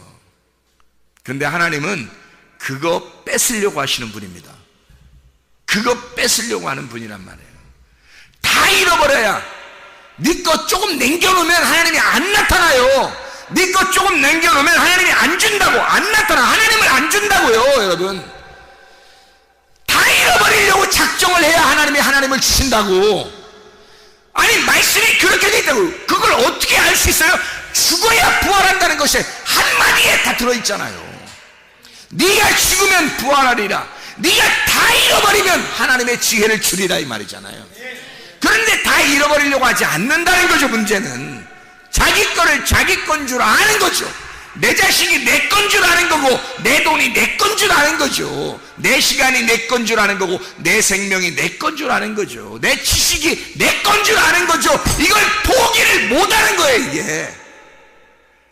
S2: 근데 하나님은 그거 뺏으려고 하시는 분입니다. 그거 뺏으려고 하는 분이란 말이에요. 다 잃어버려야, 네 거 조금 남겨놓으면 하나님이 안 나타나요. 네 거 조금 남겨놓으면 하나님이 안 준다고. 안 나타나. 하나님을 안 준다고요, 여러분. 다 잃어버리려고 작정을 해야 하나님이 하나님을 주신다고. 아니, 말씀이 그렇게 돼 있다고. 그걸 어떻게 알 수 있어요? 죽어야 부활한다는 것이 한마디에 다 들어있잖아요. 네가 죽으면 부활하리라. 네가 다 잃어버리면 하나님의 지혜를 주리라, 이 말이잖아요. 그런데 다 잃어버리려고 하지 않는다는 거죠. 문제는 자기 거를 자기 건 줄 아는 거죠. 내 자식이 내 건 줄 아는 거고, 내 돈이 내 건 줄 아는 거죠. 내 시간이 내 건 줄 아는 거고, 내 생명이 내 건 줄 아는 거죠. 내 지식이 내 건 줄 아는 거죠. 이걸 포기를 못하는 거예요. 이게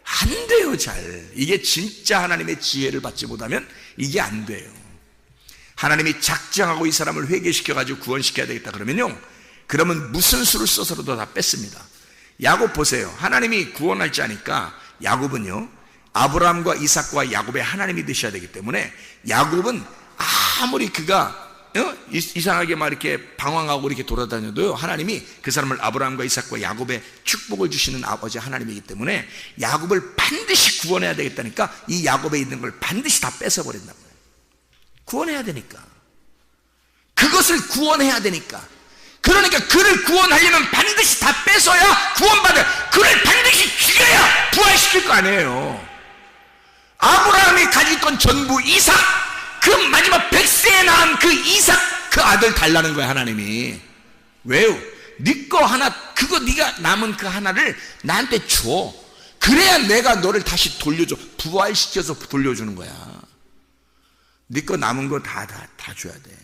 S2: 안 돼요. 잘 이게 진짜 하나님의 지혜를 받지 못하면 이게 안 돼요. 하나님이 작정하고 이 사람을 회개시켜가지고 구원시켜야 되겠다 그러면요, 그러면 무슨 수를 써서라도 다 뺐습니다. 야곱 보세요. 하나님이 구원할 자니까 야곱은요, 아브라함과 이삭과 야곱의 하나님이 되셔야 되기 때문에 야곱은 아무리 그가 이상하게 막 이렇게 방황하고 이렇게 돌아다녀도요, 하나님이 그 사람을 아브라함과 이삭과 야곱의 축복을 주시는 아버지 하나님이기 때문에 야곱을 반드시 구원해야 되겠다니까 이 야곱에 있는 걸 반드시 다 뺏어버린단 말이에요. 구원해야 되니까, 그것을 구원해야 되니까. 그러니까 그를 구원하려면 반드시 다 뺏어야 구원받아. 그를 반드시 죽여야 부활시킬 거 아니에요. 아브라함이 가질 건 전부 이삭, 그 마지막 100세에 낳은 그 이삭, 그 아들 달라는 거야 하나님이. 왜요? 네 거 하나, 그거 네가 남은 그 하나를 나한테 줘. 그래야 내가 너를 다시 돌려줘. 부활시켜서 돌려주는 거야. 네 거 남은 거 다 줘야 돼.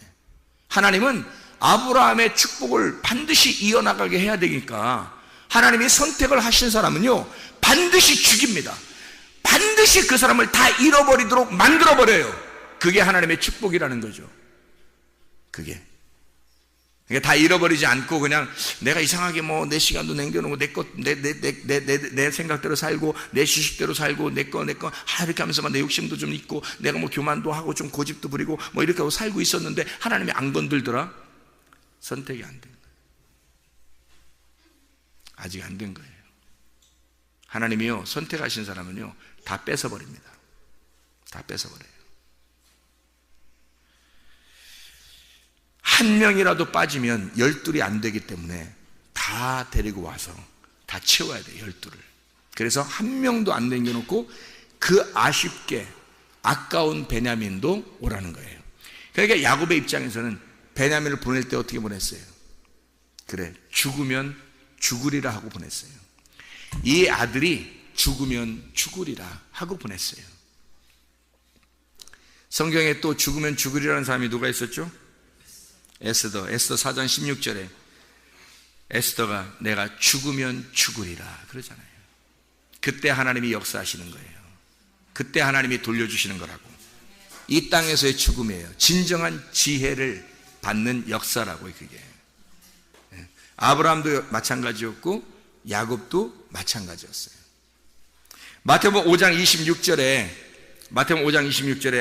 S2: 하나님은 아브라함의 축복을 반드시 이어나가게 해야 되니까 하나님이 선택을 하신 사람은요, 반드시 죽입니다. 반드시 그 사람을 다 잃어버리도록 만들어버려요. 그게 하나님의 축복이라는 거죠. 그게. 그러니까 다 잃어버리지 않고 그냥 내가 이상하게 뭐 내 시간도 남겨놓고 내 생각대로 살고 내 지식대로 살고 내 거 이렇게 하면서만 내 욕심도 좀 있고 내가 뭐 교만도 하고 좀 고집도 부리고 뭐 이렇게 하고 살고 있었는데 하나님이 안 건들더라? 선택이 안 된 거예요. 아직 안 된 거예요. 하나님이요, 선택하신 사람은요 다 뺏어버립니다. 다 뺏어버려요. 한 명이라도 빠지면 12이 안 되기 때문에 다 데리고 와서 다 채워야 돼요. 12를. 그래서 한 명도 안 남겨놓고 그 아쉽게 아까운 베냐민도 오라는 거예요. 그러니까 야곱의 입장에서는 베냐민을 보낼 때 어떻게 보냈어요? 그래, 죽으면 죽으리라 하고 보냈어요. 이 아들이 죽으면 죽으리라 하고 보냈어요. 성경에 또 죽으면 죽으리라는 사람이 누가 있었죠? 에스더 4장 16절에 에스더가 내가 죽으면 죽으리라 그러잖아요. 그때 하나님이 역사하시는 거예요. 그때 하나님이 돌려주시는 거라고. 이 땅에서의 죽음이에요. 진정한 지혜를 받는 역사라고요. 그게 아브라함도 마찬가지였고 야곱도 마찬가지였어요. 마태복음 5장 26절에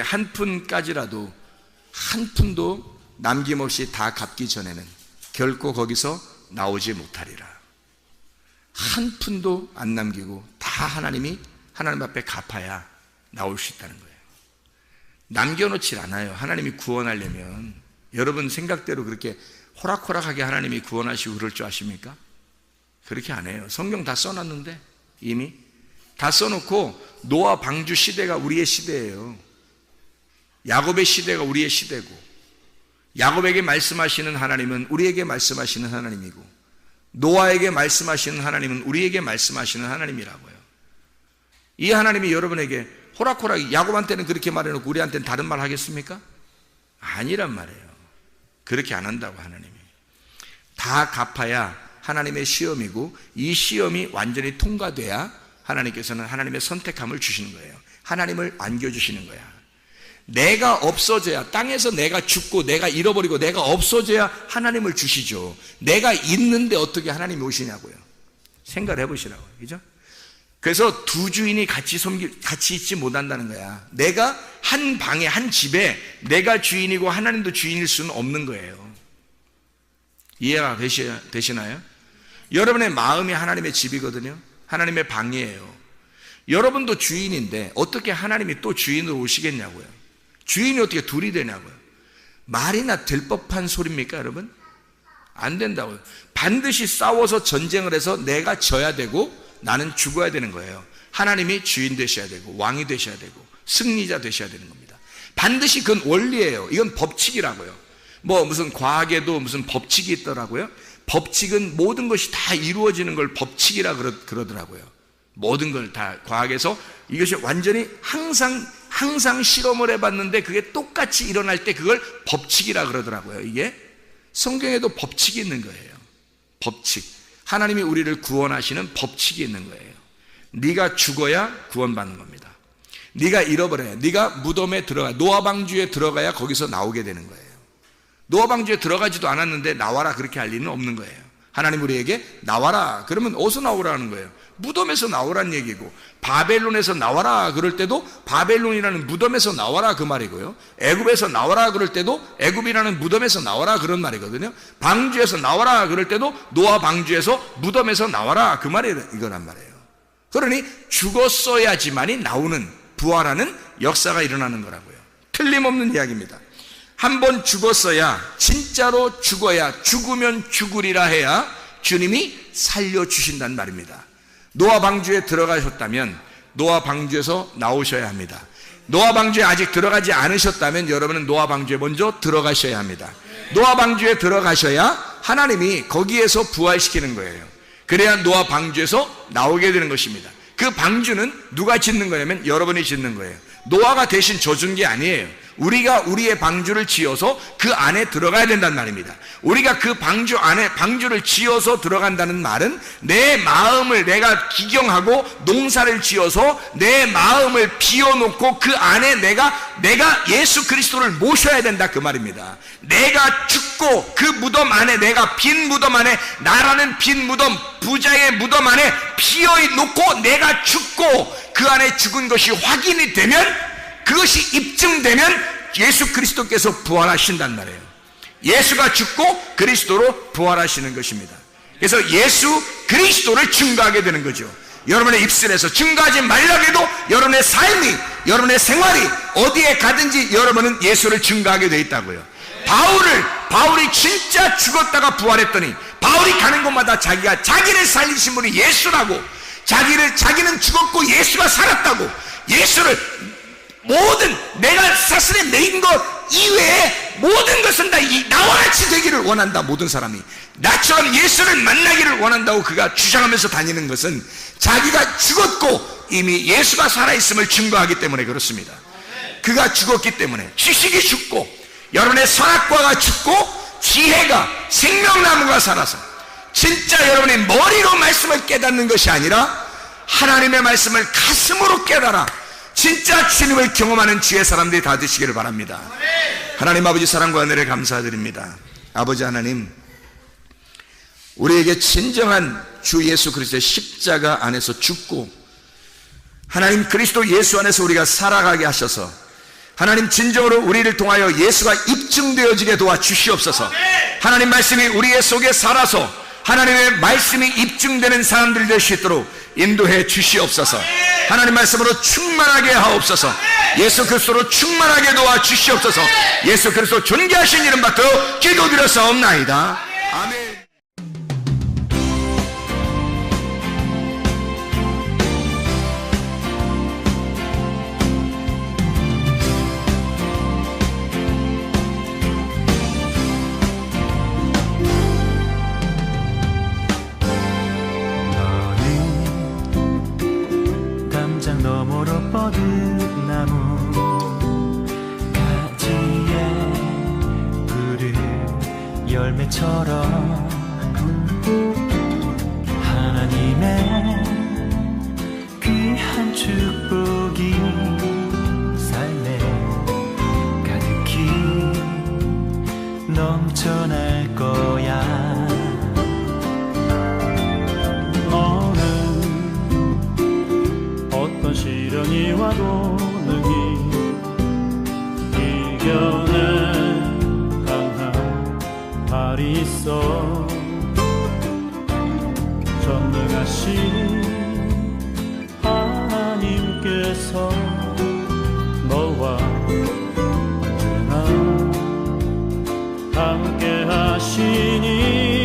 S2: 한 푼까지라도, 한 푼도 남김없이 다 갚기 전에는 결코 거기서 나오지 못하리라. 한 푼도 안 남기고 다 하나님 앞에 갚아야 나올 수 있다는 거예요. 남겨놓질 않아요. 하나님이 구원하려면. 여러분 생각대로 그렇게 호락호락하게 하나님이 구원하시고 그럴 줄 아십니까? 그렇게 안 해요. 성경 다 써놨는데, 이미 다 써놓고 노아 방주 시대가 우리의 시대예요. 야곱의 시대가 우리의 시대고, 야곱에게 말씀하시는 하나님은 우리에게 말씀하시는 하나님이고, 노아에게 말씀하시는 하나님은 우리에게 말씀하시는 하나님이라고요. 이 하나님이 여러분에게 호락호락, 야곱한테는 그렇게 말해놓고 우리한테는 다른 말 하겠습니까? 아니란 말이에요. 그렇게 안 한다고. 하나님이 다 갚아야 하나님의 시험이고, 이 시험이 완전히 통과돼야 하나님께서는 하나님의 선택함을 주시는 거예요. 하나님을 안겨주시는 거야. 내가 없어져야, 땅에서 내가 죽고 내가 잃어버리고 내가 없어져야 하나님을 주시죠. 내가 있는데 어떻게 하나님이 오시냐고요. 생각을 해보시라고요. 그죠? 그래서 두 주인이 같이 있지 못한다는 거야. 내가 한 방에, 한 집에 내가 주인이고 하나님도 주인일 수는 없는 거예요. 이해가 되시나요? 여러분의 마음이 하나님의 집이거든요. 하나님의 방이에요. 여러분도 주인인데 어떻게 하나님이 또 주인으로 오시겠냐고요. 주인이 어떻게 둘이 되냐고요. 말이나 될 법한 소리입니까, 여러분? 안 된다고요. 반드시 싸워서 전쟁을 해서 내가 져야 되고 나는 죽어야 되는 거예요. 하나님이 주인 되셔야 되고 왕이 되셔야 되고 승리자 되셔야 되는 겁니다. 반드시 그건 원리예요. 이건 법칙이라고요. 뭐 무슨 과학에도 무슨 법칙이 있더라고요. 법칙은 모든 것이 다 이루어지는 걸 법칙이라 그러더라고요. 모든 걸 다 과학에서 이것이 완전히 항상 실험을 해봤는데 그게 똑같이 일어날 때 그걸 법칙이라 그러더라고요. 이게 성경에도 법칙이 있는 거예요. 법칙. 하나님이 우리를 구원하시는 법칙이 있는 거예요. 네가 죽어야 구원받는 겁니다. 네가 잃어버려야, 네가 무덤에 들어가, 노아 방주에 들어가야 거기서 나오게 되는 거예요. 노아 방주에 들어가지도 않았는데 나와라 그렇게 할 리는 없는 거예요. 하나님 우리에게 나와라 그러면 어디서 나오라는 거예요? 무덤에서 나오란 얘기고, 바벨론에서 나와라 그럴 때도 바벨론이라는 무덤에서 나와라 그 말이고요. 애굽에서 나와라 그럴 때도 애굽이라는 무덤에서 나와라 그런 말이거든요. 방주에서 나와라 그럴 때도 노아 방주에서 무덤에서 나와라 그 말이 이거란 말이에요. 그러니 죽었어야지만이 나오는, 부활하는 역사가 일어나는 거라고요. 틀림없는 이야기입니다. 한번 죽었어야, 진짜로 죽어야, 죽으면 죽으리라 해야 주님이 살려주신다는 말입니다. 노아 방주에 들어가셨다면 노아 방주에서 나오셔야 합니다. 노아 방주에 아직 들어가지 않으셨다면 여러분은 노아 방주에 먼저 들어가셔야 합니다. 노아 방주에 들어가셔야 하나님이 거기에서 부활시키는 거예요. 그래야 노아 방주에서 나오게 되는 것입니다. 그 방주는 누가 짓는 거냐면 여러분이 짓는 거예요. 노아가 대신 져준 게 아니에요. 우리가 우리의 방주를 지어서 그 안에 들어가야 된다는 말입니다. 우리가 그 방주 안에 방주를 지어서 들어간다는 말은 내 마음을 내가 기경하고 농사를 지어서 내 마음을 비워놓고 그 안에 내가 예수 그리스도를 모셔야 된다 그 말입니다. 내가 죽고 그 무덤 안에, 내가 빈 무덤 안에, 나라는 빈 무덤, 부자의 무덤 안에 피어놓고 내가 죽고 그 안에 죽은 것이 확인이 되면, 그것이 입증되면 예수 그리스도께서 부활하신단 말이에요. 예수가 죽고 그리스도로 부활하시는 것입니다. 그래서 예수 그리스도를 증거하게 되는 거죠. 여러분의 입술에서 증거하지 말라고 해도 여러분의 삶이, 여러분의 생활이 어디에 가든지 여러분은 예수를 증거하게 되어 있다고요. 바울이 진짜 죽었다가 부활했더니 바울이 가는 곳마다 자기를 살리신 분이 예수라고, 자기는 죽었고 예수가 살았다고, 예수를 모든 내가 사슬에 매인 것 이외에 모든 것은 다 나와 같이 되기를 원한다. 모든 사람이 나처럼 예수를 만나기를 원한다고 그가 주장하면서 다니는 것은 자기가 죽었고 이미 예수가 살아있음을 증거하기 때문에 그렇습니다. 그가 죽었기 때문에, 지식이 죽고 여러분의 선악과가 죽고 지혜가, 생명나무가 살아서 진짜 여러분의 머리로 말씀을 깨닫는 것이 아니라 하나님의 말씀을 가슴으로 깨달아 진짜 주님을 경험하는 지혜 사람들이 다 되시기를 바랍니다. 하나님 아버지 사랑과 은혜를 감사드립니다. 아버지 하나님, 우리에게 진정한 주 예수 그리스도의 십자가 안에서 죽고 하나님 그리스도 예수 안에서 우리가 살아가게 하셔서 하나님 진정으로 우리를 통하여 예수가 입증되어지게 도와주시옵소서. 하나님 말씀이 우리의 속에 살아서 하나님의 말씀이 입증되는 사람들이 될 수 있도록 인도해 주시옵소서. 하나님 말씀으로 충만하게 하옵소서. 예수 그리스도로 충만하게 도와주시옵소서. 예수 그리스도 존귀하신 이름 받들어 기도드렸사옵나이다. 아멘.
S3: 너머로 뻗은 나무 가지에 푸른 열매처럼 하나님의 귀한 축복이 삶에 가득히 넘쳐날 거야. 시련이 와도 능히 이겨낼 강한 발이 있어. 전능하신 하나님께서 너와 언제나 함께 하시니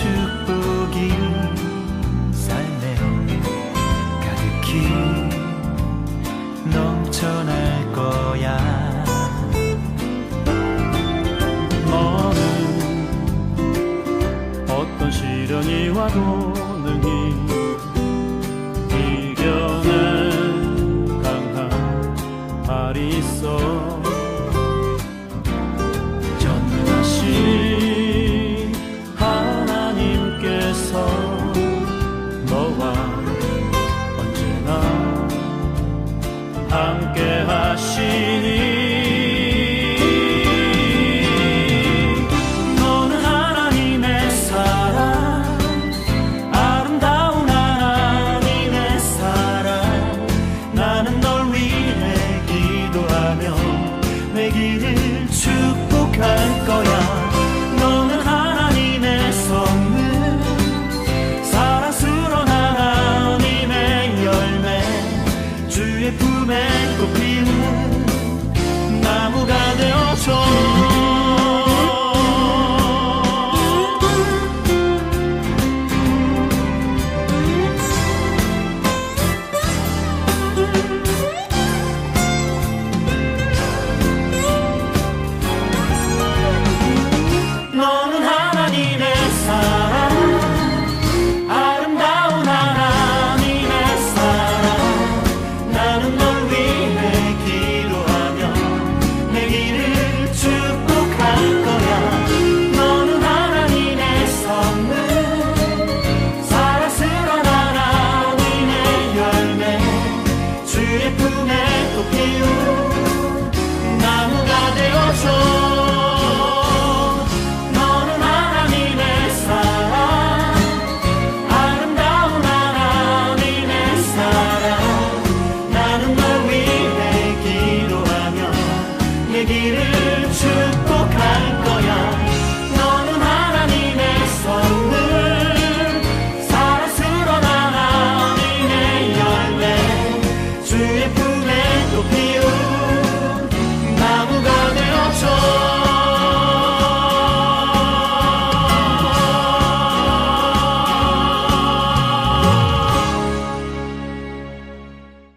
S4: 축복이 삶에 가득히 넘쳐날 거야.
S3: 너는 어떤 시련이 와도